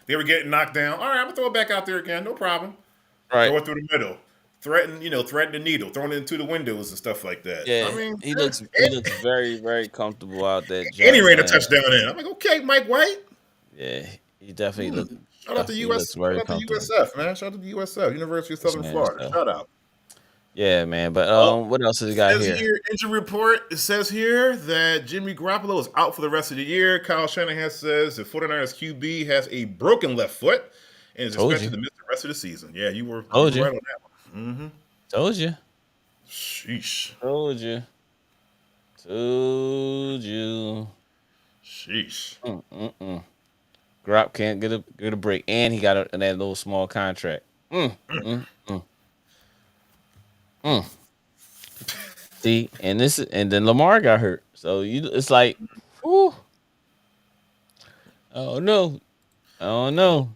They were getting knocked down. All right, I'm gonna throw it back out there again, no problem. Right. Throw it through the middle. Threaten the needle, throwing it into the windows and stuff like that. Yeah. I mean, He looks very very comfortable out that jump. and he ran a Man. touchdown in. I'm like, okay, Mike White. Yeah, he definitely looked. Shout out to He US. looks very Shout out to comfortable. USF, man. Shout out to USF, University of Southern man, Florida. so- Shout out. Yeah, man. But Oh, what else has he got Says here? injury report. It says here that Jimmy Garoppolo is out for the rest of the year. Kyle Shanahan says the 49ers QB has a broken left foot and is Told expected you. to miss the rest of the season. Yeah, you were Told you. right on that one. Mm-hmm. Told you. Sheesh. Told you. Told you. Sheesh. Grop can't get a break, and he got that little small contract. See, and then Lamar got hurt, so it's like, whew. Oh no, oh no.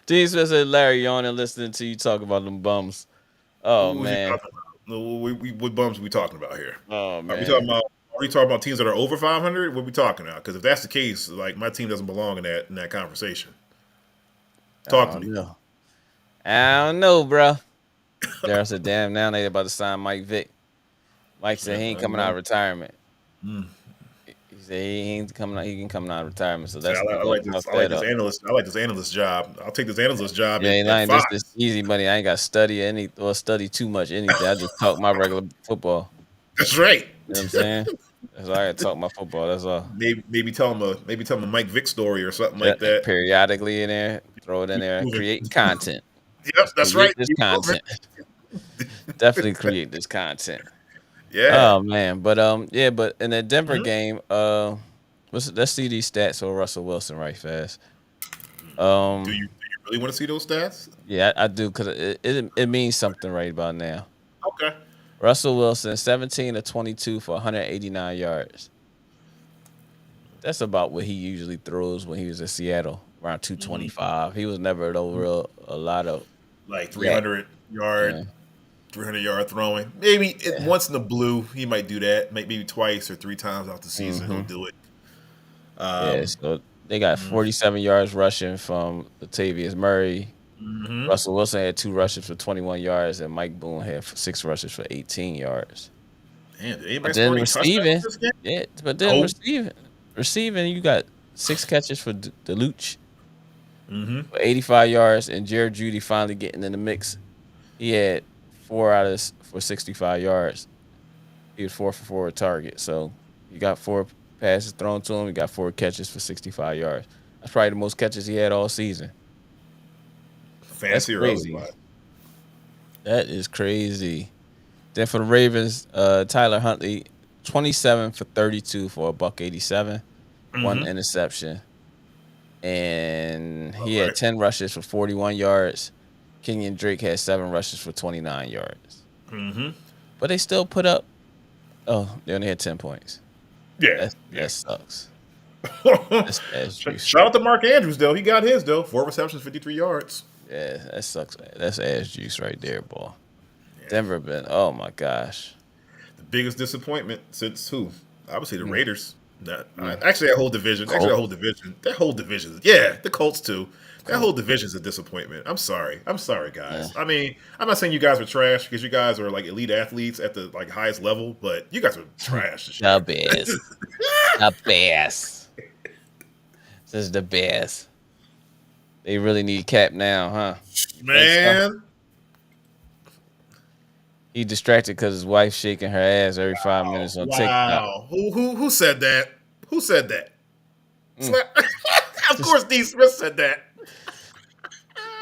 Dean Smith said, "Larry, yawning listening to you talk about them bums." Oh What was he man, talking about? What bums we talking about here? oh Are man. we talking about teams that are over 500? What are we talking about? Because if that's the case, like my team doesn't belong in that conversation. Talk to me. No. I don't know, bro. Daryl said, "Damn, now they about to sign Mike Vick." Mike said he ain't coming out of retirement. He said he ain't coming out. He can come out of retirement. So See, that's we gonna mark I like that this up. analyst. I like this analyst job. I'll take this analyst job Yeah, ain't at lying. This Fox. this easy money. I ain't got to study or study too much anything. I just talk my regular football. That's right. You know what I'm saying? That's all I got to talk my football. That's all. Maybe tell him a Mike Vick story or something Yeah, like that. periodically in there, throw it in Keep there, moving. create content. Yep, Let's that's create right. this Keep moving. content. Definitely create this content. Yeah. Oh man, but yeah, but in the Denver game, let's see these stats for Russell Wilson right fast. Do you really want to see those stats? Yeah, I do because it means something right about now. Okay. Russell Wilson, 17 to 22 for 189 yards. That's about what he usually throws when he was in Seattle, around 225. He was never over a lot of Like yak. 300 Yeah. yard, 300-yard throwing. Maybe Yeah. once in the blue, he might do that. Maybe twice or three times out the season, he'll do it. Yeah, so they got 47 yards rushing from Latavius Murray. Russell Wilson had 2 rushes for 21 yards, and Mike Boone had 6 rushes for 18 yards. Man, did But anybody score then any touchdowns receiving, this game? yeah, but then No. receiving, you got 6 catches for DeLuch for 85 yards, and Jared Judy finally getting in the mix. He had 4 for 65 yards. He was 4 for 4 at target. So you got 4 passes thrown to him. You got 4 catches for 65 yards. That's probably the most catches he had all season. That's Fancy or crazy. otherwise. That is crazy. Then for the Ravens, Tyler Huntley, 27 for 32 for a buck 87, 1 interception. And he had 10 rushes for 41 yards. Kenyon Drake had 7 rushes for 29 yards. But they still put up. Oh, they only had 10 points. Yeah. That sucks. That's juice. Shout out to Mark Andrews, though. He got his, though. 4 receptions, 53 yards. Yeah, that sucks. That's ass juice right there, boy. Denver been. Oh my gosh. The biggest disappointment since who? Obviously the Raiders. Actually, that whole division. Colts. Actually, that whole division. Yeah, the Colts too. That whole division is a disappointment. I'm sorry, guys. Yeah. I mean, I'm not saying you guys are trash because you guys are like elite athletes at the like highest level, but you guys are trash. This year. The best. The best. This is the best. They really need Cap now, huh? Man. He distracted because his wife's shaking her ass every 5 minutes on TikTok. Wow. Who said that? Who said that? Of course, D. Smith said that.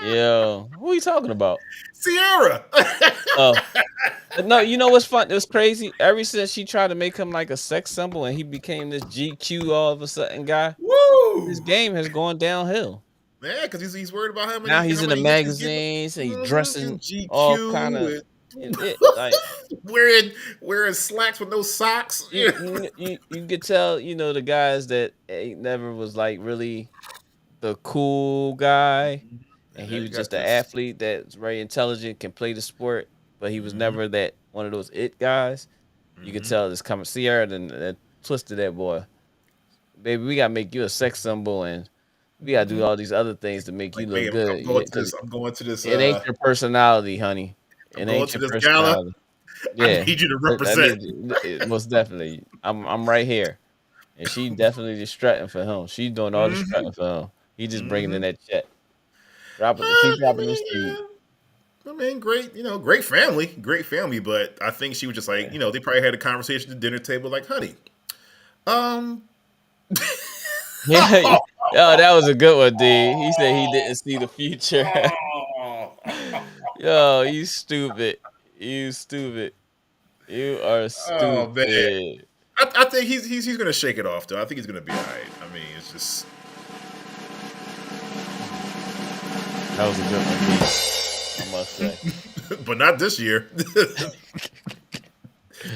Yo, who are you talking about? Sierra. Oh, no, you know what's fun? It was crazy. Ever since she tried to make him like a sex symbol and he became this GQ all of a sudden guy, Woo! his game has gone downhill. Yeah, because he's worried about how many. Now he's how in the many he can get. magazines and he's dressing GQ all kind of like wearing slacks with no socks. you could tell, the guys that ain't never was like really the cool guy, and he you was got just an this. athlete that's very intelligent, can play the sport, but he was never that one of those it guys. You could tell this coming. Sierra that twisted that boy. Baby, we gotta make you a sex symbol, and we gotta do all these other things to make you look Babe, good. I'm going to this. It ain't your personality, honey. It I'm going ain't to your this gala. personality. Yeah, I need you to I represent. need you- most definitely. I'm right here, and she definitely just strutting for him. She's doing all the strutting for him. He just bringing in that check, keep dropping them seeds. I mean, great family, but I think she was just like, they probably had a conversation at the dinner table, like, honey, Yeah, yo, that was a good one, D. He said he didn't see the future. Yo, you stupid. You stupid. You are oh man, stupid. I think he's gonna shake it off though. I think he's gonna be all right. I mean, it's just That was a good one, D. I must say. but not this year.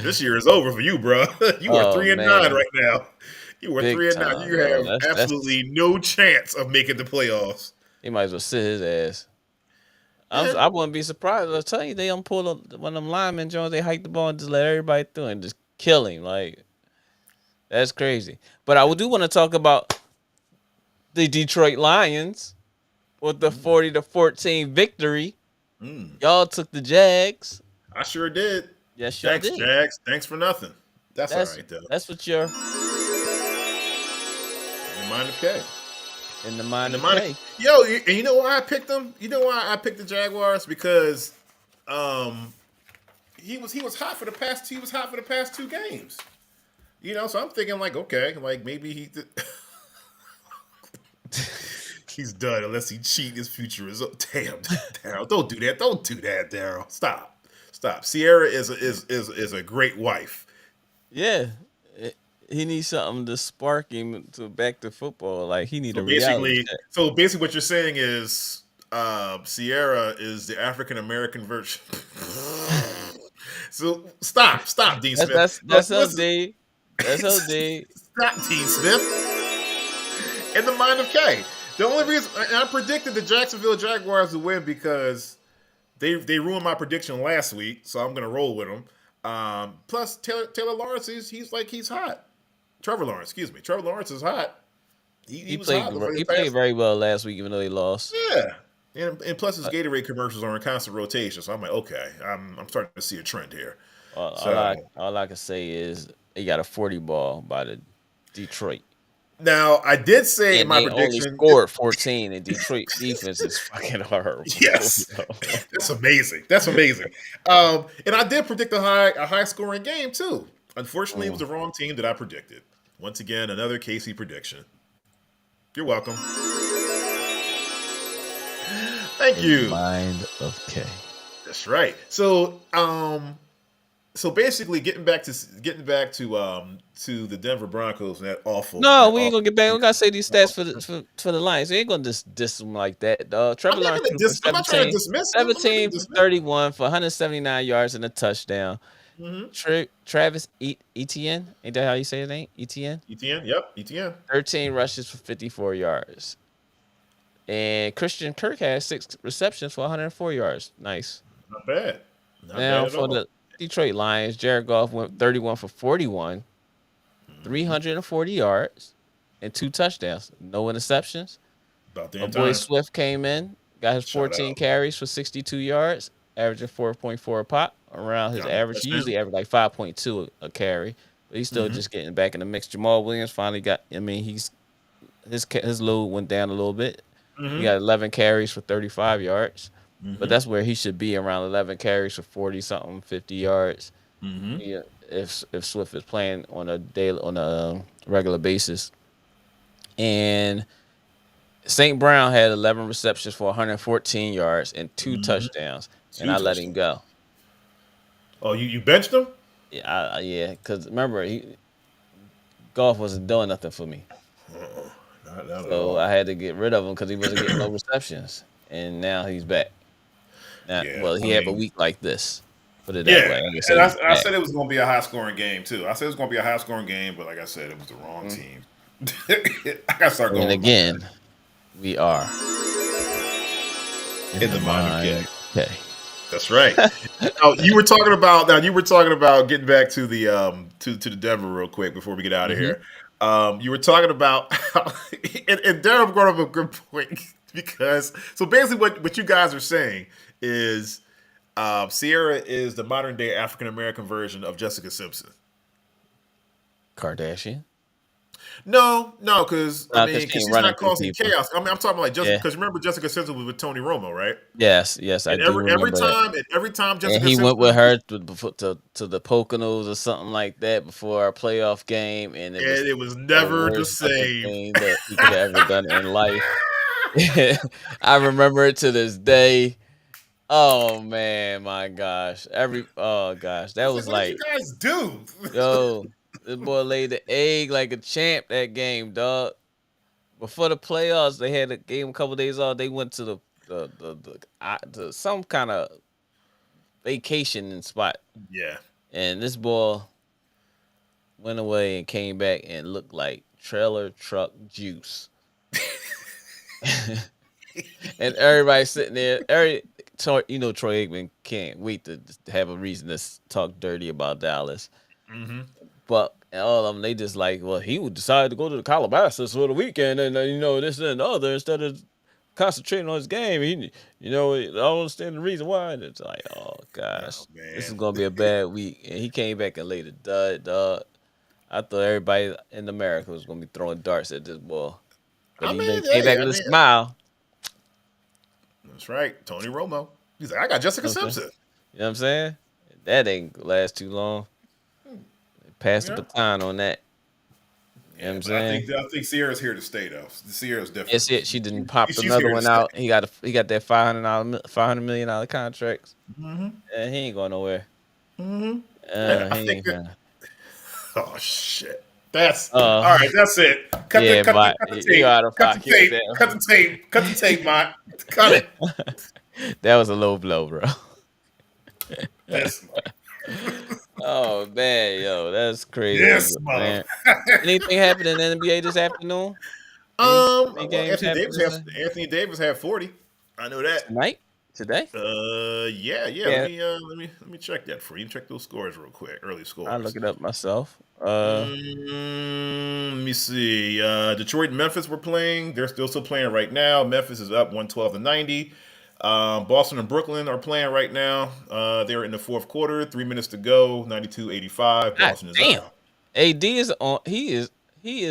This year is over for you, bro. You are Oh, 3-9 man. right now. You are Big 3-9. time, You bro. have That's- absolutely no chance of making the playoffs. He might as well sit his ass. I wouldn't be surprised. I'll tell you, they don't pull up one of them linemen, Jones. They hike the ball and just let everybody through and just kill him. Like, that's crazy. But I do want to talk about the Detroit Lions with the 40-14 victory. Y'all took the Jags. I sure did. Yes, y'all Thanks, did. Jags. Thanks for nothing. That's all right though. That's what your In the mind of K. In the mind In of the mind K. of, yo, and you know why I picked them? You know why I picked the Jaguars? Because he was hot for the past 2 games. You know, so I'm thinking like, okay, like maybe he's done unless he cheat his future result. Damn, Daryl, don't do that. Don't do that, Daryl. Stop. Sierra is a great wife. Yeah. He needs something to spark him to back to football. Like he need So a reality basically, check. what you're saying is Sierra is the African American version. So stop, Dean That's Smith. that's that's Listen, LD. That's LD. stop, Dean Smith. In the mind of K. The only reason I predicted the Jacksonville Jaguars to win because they ruined my prediction last week, so I'm gonna roll with them. Plus Taylor Lawrence he's hot. Trevor Lawrence, excuse me. Trevor Lawrence is hot. He was hot before He his played past. very well last week, even though he lost. Yeah. And plus his Gatorade commercials are in constant rotation, so I'm like, okay, I'm starting to see a trend here. All I can say is he got a 40 ball by the Detroit. Now I did say in And my they only prediction, scored 14, and Detroit defense is fucking horrible. yes, that's amazing. That's amazing. And I did predict a high scoring game too. Unfortunately, it was the wrong team that I predicted. Once again, another Casey prediction. You're welcome. Thank you. Mind of K. That's right. So basically, getting back to the Denver Broncos and that awful. No, we ain't gonna get back. We gotta say these stats for the Lions. We ain't gonna just diss them like that, dog. Trevor Lawrence threw for I'm not trying to 17, dismiss them. I'm not gonna 17 for dismiss them. 31 for 179 yards and a touchdown. Travis Etienne, ain't that how you say his name? Etienne. ETN, yep, ETN. 13 rushes for 54 yards. And Christian Kirk has 6 receptions for 104 yards. Nice. Not bad. Not Now bad at for all. the Detroit Lions, Jared Goff went 31 for 41, 340 yards, and 2 touchdowns. No interceptions. About My damn boy time. Swift came in, got his Shout 14 out. carries for 62 yards, averaging 4.4 a pop. Around his Got him. average, he Touchdown. usually average like 5.2 a carry, but he's still just getting back in the mix. Jamal Williams finally got. I mean, his load went down a little bit. He got 11 carries for 35 yards, but that's where he should be, around 11 carries for 40 something, 50 yards. Yeah, if Swift is playing on a regular basis. And St. Brown had 11 receptions for 114 yards and 2 touchdowns, and I let him go. Oh, you benched him? Yeah, because remember, Golf wasn't doing nothing for me. Not at So all. I had to get rid of him because he wasn't getting no receptions. And now he's back. Now, Yeah, well, he I had a mean- week like this. Put it that Yeah, way. and he's I back. said it was going to be a high scoring game too. I said it was going to be a high scoring game, but like I said, it was the wrong team. I got to start going. And with again, we are in the mind of K. Okay. That's right. Now you were talking about getting back to the to the Denver real quick before we get out of here. You were talking about and Darren brought up a good point because so basically what you guys are saying is Sierra is the modern day African American version of Jessica Simpson. Kardashian. No, because No, I 'cause mean, she because ain't she's running not through causing people. chaos. I mean, I'm talking about like Jessica Yeah. because remember Jessica Simpson was with Tony Romo, right? Yes, I And do remember every that. time Jessica And he Simpson went with her to the Poconos or something like that before our playoff game, and it was the never the worst fucking same. thing that he could have ever done in life. I remember it to this day. Oh man, my gosh! That was What did you like, guys do? yo, this boy laid the egg like a champ that game, dog. Before the playoffs, they gave him a couple days off. They went to the some kind of vacationing spot, Yeah. and this boy went away and came back and looked like trailer truck juice. And everybody sitting there, Troy Aikman can't wait to have a reason to talk dirty about Dallas. But all of them, they just like, well, he would decide to go to the Calabasas for the weekend, and this and the other instead of concentrating on his game. I don't understand the reason why. And it's like, oh gosh, Oh, man. this is gonna be a bad week. And he came back and laid a dud. I thought everybody in America was gonna be throwing darts at this ball, but I he mean, came back hey, I with a mean, smile. that's right. Tony Romo. He's like, I got Jessica You know what I'm saying? Simpson. You know what I'm saying? That ain't gonna last too long. Pass the Yeah. baton on that. You know what Yeah, I'm but I saying? think Sierra's here to stay though. Sierra's different. Yes, it. She didn't pop She's another here to one stay. out. He got that $500 million contracts, and he ain't going nowhere. And I He think ain't that. gonna. Oh shit. That's all Uh, right. That's it. yeah, but Cut the you tape. out of Cut the pocket with tape. Cut the tape. Cut the tape, Mott. Cut it. that. That was a low blow, bro. This month. Oh man, yo, that's crazy, This month. man. Anything happened in the NBA this afternoon? Any Well, games happened this Anthony Davis had 40. I know that. tonight? Today? Yeah. Yeah, Let me check that for you. Check those scores real quick. Early I'll look scores. it up myself. Let me see. Detroit and Memphis were playing. They're still playing right now. Memphis is up 112-90. Boston and Brooklyn are playing right now. They're in the fourth quarter. 3 minutes to go. 92-85. God Boston is damn. up. AD is on. He is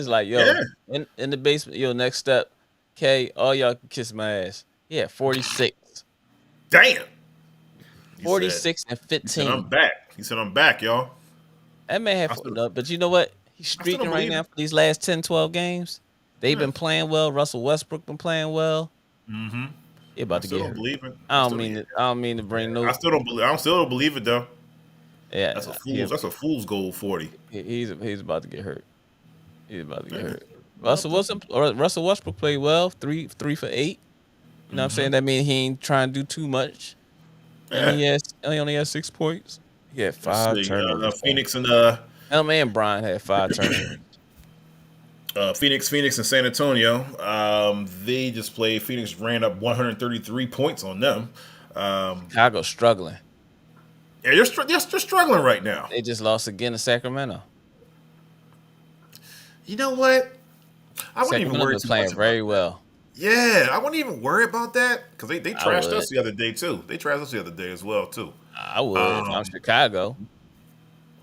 like, Yeah. yo, in the basement. Yo, next step. K, all y'all can kiss my ass. Yeah, 46. Damn. He said, 46 and he said, 15. I'm back. He said, I'm back, y'all. That man had I still, no, but you know what? He's I still don't streaking right believe now it. for these last 10, 12 games. They've Yeah. been playing well. Russell Westbrook been playing well. He I about to still get don't hurt. believe it. I don't mean to bring I no. still don't believe. I still don't believe it though. Yeah, That's a fool's. That's a fool's gold 40. he's about to get hurt. He's about to get Yeah. hurt. Russell Westbrook played well. Three for 8. You know what I'm saying? That means he ain't trying to do too much. And Yeah. he only has 6 points. He had Let's 5 see. turnovers. Phoenix and Man, Brian had 5 turnovers. Phoenix and San Antonio. They just played. Phoenix ran up 133 points on them. Chicago's struggling. Yeah, they're struggling right now. They just lost again to Sacramento. You know what? I wouldn't even Sacramento worry been too much playing about very that. well. Yeah, I wouldn't even worry about that because they I trashed would. us the other day too. They trashed us the other day as well too. I would if I'm Um, Chicago.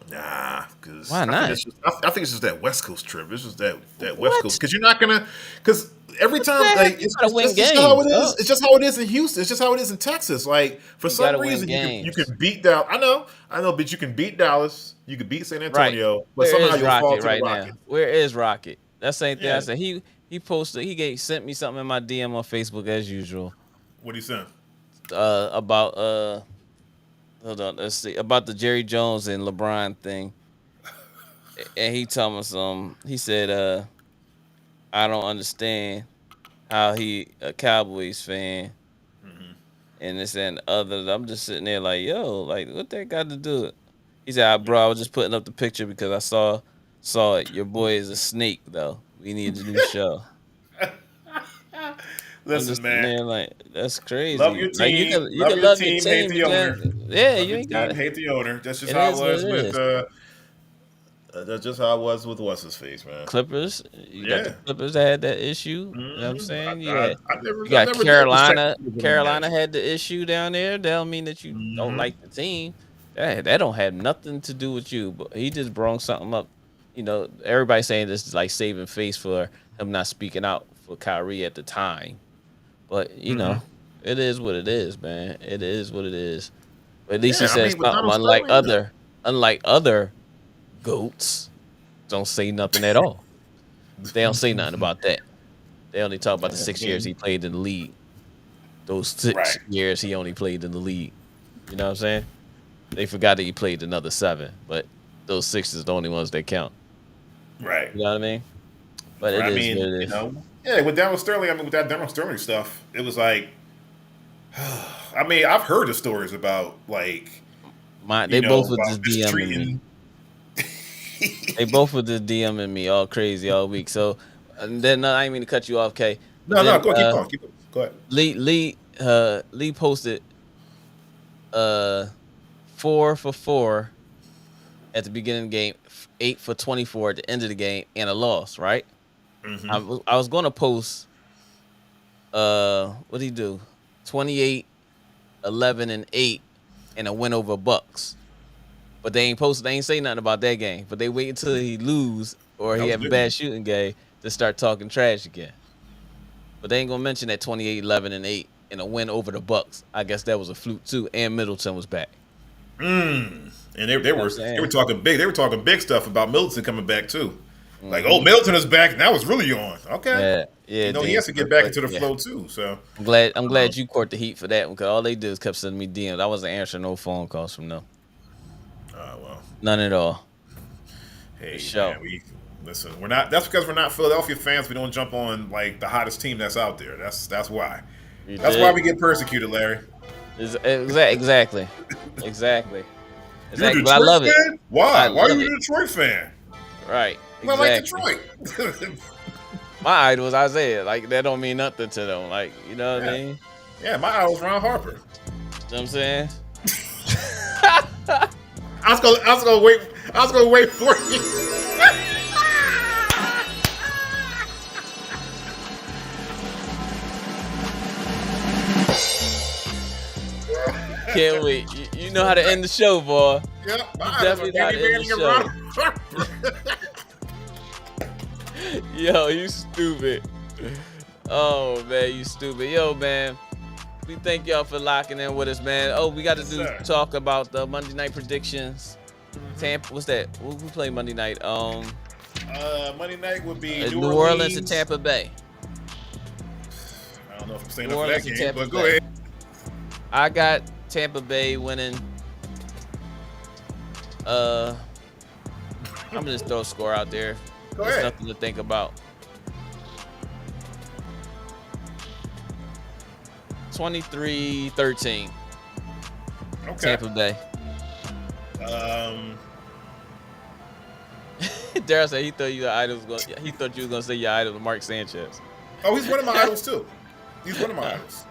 Nah, because Why I think not? it's just I think it's just that West Coast trip. It's just that West Coast What? because you're not gonna because every What does time that have? like You gotta win it's just how games. it Oh, is. It's just how it is in Houston. It's just how it is in Texas. Like for you some gotta win reason you games. can beat Dallas. I know, but you can beat Dallas. You can beat San Right. Antonio, but Where somehow is you'll fall Rocket to the right now? Rockets. Where is Rocket? That's the same thing I Yeah. said. He posted. Sent me something in my DM on Facebook as usual. What are you saying? About hold on. Let's see about the Jerry Jones and LeBron thing. And he told me some. He said, I don't understand how he a Cowboys fan and this and the other. I'm just sitting there like, yo, like what that got to do it? He said, bro, I was just putting up the picture because I saw it. Your boy is a snake though. We need a new show. I'm Listen, just sitting man. there like that's Love crazy. your Like team. you Love can your love your team. Hate team, the but owner. Love you your ain't got team. it. Hate the owner. That's just It how it is what was it with. is. That's just how it was with what's his face, man. Clippers, you got the Yeah. Clippers that had that issue. You know what I'm saying? Yeah. You I got never did respect Carolina. the Carolina manager. had the issue down there. That don't mean that you don't like the team. That don't have nothing to do with you. But he just brought something up. You know, everybody saying this is like saving face for him not speaking out for Kyrie at the time. But you know, it is what it is, man. It is what it is. But at least he Yeah, I said mean, with something. Donald Sterling, Unlike other goats, don't say nothing at all. They don't say nothing about that. They only talk about the 6 years he played in the league. Those six right, years he only played in the league. You know what I'm saying? They forgot that he played another 7, but those 6 is the only ones that count. right. You know what I mean? But it I is what mean, it is. yeah, with Donald Sterling, with that Donald Sterling stuff, it was like, I mean, I've heard the stories about like, They both were about just DMing me. mistreating. They both were just DMing me all crazy all week. So and then I didn't mean to cut you off, Kay. But No, then go keep going, keep going. Go ahead. Lee posted 4 for 4 at the beginning of the game, 8 for 24 at the end of the game, and a loss, right? I was gonna post what did he do? 28, 11, and 8 and a win over Bucks. But they ain't say nothing about that game. But they wait until he lose or That he was a have a good bad game. shooting game to start talking trash again. But they ain't gonna mention that 28, 11, and 8 in a win over the Bucks. I guess that was a fluke too. And Middleton was back. And they You know what I'm were saying? talking big. They were talking big stuff about Middleton coming back too. Like, Mm-hmm. oh, Middleton is back. Now it's really on. Okay. Yeah, He Dean has to get Smith, back but into the yeah. flow too. So I'm glad you caught the heat for that one because all they did is kept sending me DMs. I wasn't answering no phone calls from them. well, None at all. For hey sure. man, we listen. We're not. That's because we're not Philadelphia fans. We don't jump on like the hottest team that's out there. That's why. You That's why did. we get persecuted, Larry. Exactly. You're a But I Detroit love it. fan? I Why? Why are love you it. a Detroit fan? Right. I like Exactly. Detroit. My idol was Isaiah. Like that don't mean nothing to them. Like, you know what I yeah, mean? yeah. My idol's Ron Harper. You know what I'm saying? I was gonna wait. I was gonna wait for you. Can't wait. You know how to end the show, boy. Yeah, my You idol's definitely not Danny in Manning the and show. Ron Harper. Yo, you stupid. Oh man, you stupid. Yo, man. We thank y'all for locking in with us, man. Oh, we got to Sir. talk about the Monday night predictions. Tampa, what's that? Who play Monday night? Monday night would be New Orleans and Tampa Bay. I don't know if I'm saying New enough for Orleans that and game, Tampa but go Bay. ahead. I got Tampa Bay winning. I'm gonna just throw a score out there. Go There's ahead. nothing to think about. 23-13. Okay. Tampa Bay. Um, Daryl said he thought you were gonna say your idol was Mark Sanchez. oh, he's one of my idols too. He's one of my idols.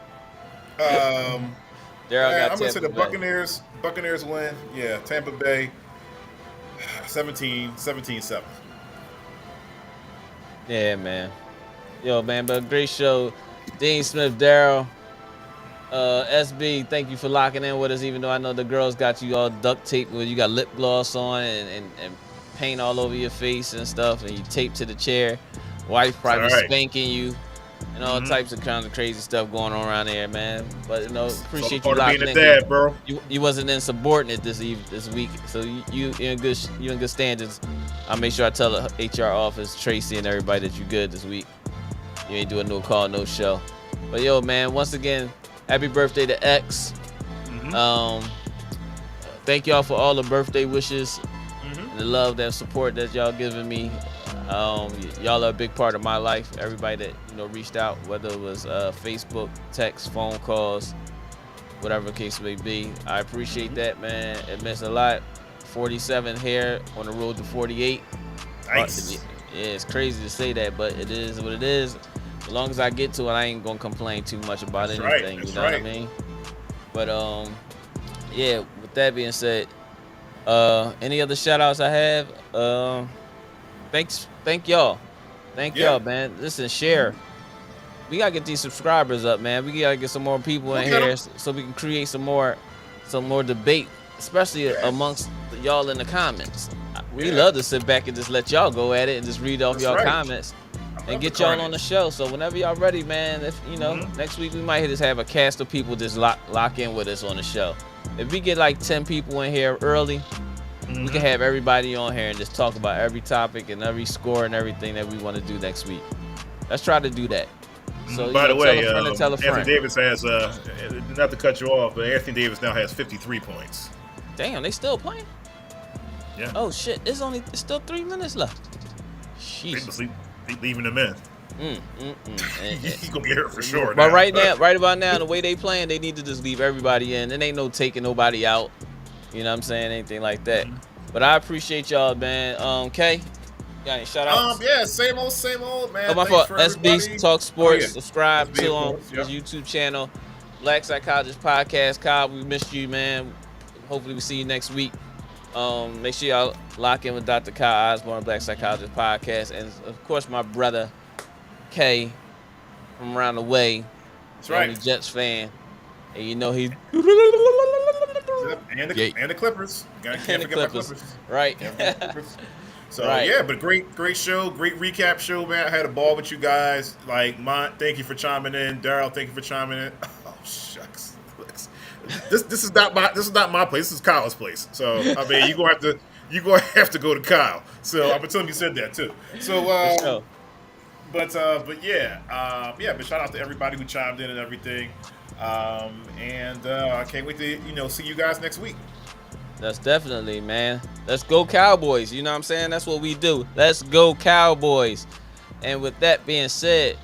Daryl got I'm gonna say Tampa the Bay. Buccaneers win. Yeah, Tampa Bay 17-7. Yeah, man. Yo, man, but great show. Dean Smith, Daryl, SB, thank you for locking in with us, even though I know the girls got you all duct taped where you got lip gloss on and paint all over your face and stuff, and you taped to the chair. Wife probably All right. spanking you and all types of kind of crazy stuff going on around there, man. But, you know, appreciate you Part of locking being in. a dad, bro. You wasn't insubordinate this week, so you in good standards. I'll make sure I tell the HR office, Tracy and everybody that you good this week. You ain't doing no call, no show. But yo, man, once again, happy birthday to X. Thank y'all for all the birthday wishes and the love, that support that y'all giving me. Y'all are a big part of my life. Everybody that reached out, whether it was Facebook, text, phone calls, whatever the case may be. I appreciate that, man. It means a lot. 47 here on the road to 48. Nice. Yeah, it's crazy to say that, but it is what it is. As long as I get to it, I ain't gonna complain too much about That's anything. right. You know what I mean? But yeah. With that being said, any other shout outs I have? Thank y'all. Thank y'all, man. Listen, share. We gotta get these subscribers up, man. We gotta get some more people in here so we can create some more debate, especially amongst y'all in the comments. We love to sit back and just let y'all go at it and just read off y'all comments and get y'all on the show. So whenever y'all ready, man, if next week we might just have a cast of people just lock in with us on the show. If we get like 10 people in here early, we can have everybody on here and just talk about every topic and every score and everything that we want to do next week. Let's try to do that. So, by the way, tell a friend. Anthony Davis has, not to cut you off, but Anthony Davis now has 53 points. Damn, they still playing? Yeah. Oh shit! It's still 3 minutes left. Sheesh. Leaving him in. He's gonna get hurt for sure. But now. right about now, the way they playing, they need to just leave everybody in. There ain't no taking nobody out. You know what I'm saying? Anything like that. But I appreciate y'all, man. Kay, got any shout outs? Yeah, same old, man. Oh, my fault. SB Talk Sports. Subscribe SB, to of course, his YouTube channel, Black Psychologist Podcast. Kyle, we missed you, man. Hopefully we see you next week. Make sure y'all lock in with Dr. Kyle Osborne, Black Psychologist Podcast, and of course my brother Kay from around the way. That's right. Only Jets fan, and he And Yeah. the Clippers. Can't And the forget my Clippers. Right. Can't forget the Clippers. So Right. yeah, but great show, great recap show, man. I had a ball with you guys. Like, Mont, thank you for chiming in. Daryl, thank you for chiming in. Oh shucks, this is not my place. This is Kyle's place. So I mean, you gonna have to go to Kyle. So I'm gonna tell him you said that too. So For sure. but yeah, but shout out to everybody who chimed in and everything. And I can't wait to see you guys next week. That's definitely, man. Let's go Cowboys. You know what I'm saying? That's what we do. Let's go Cowboys. And with that being said,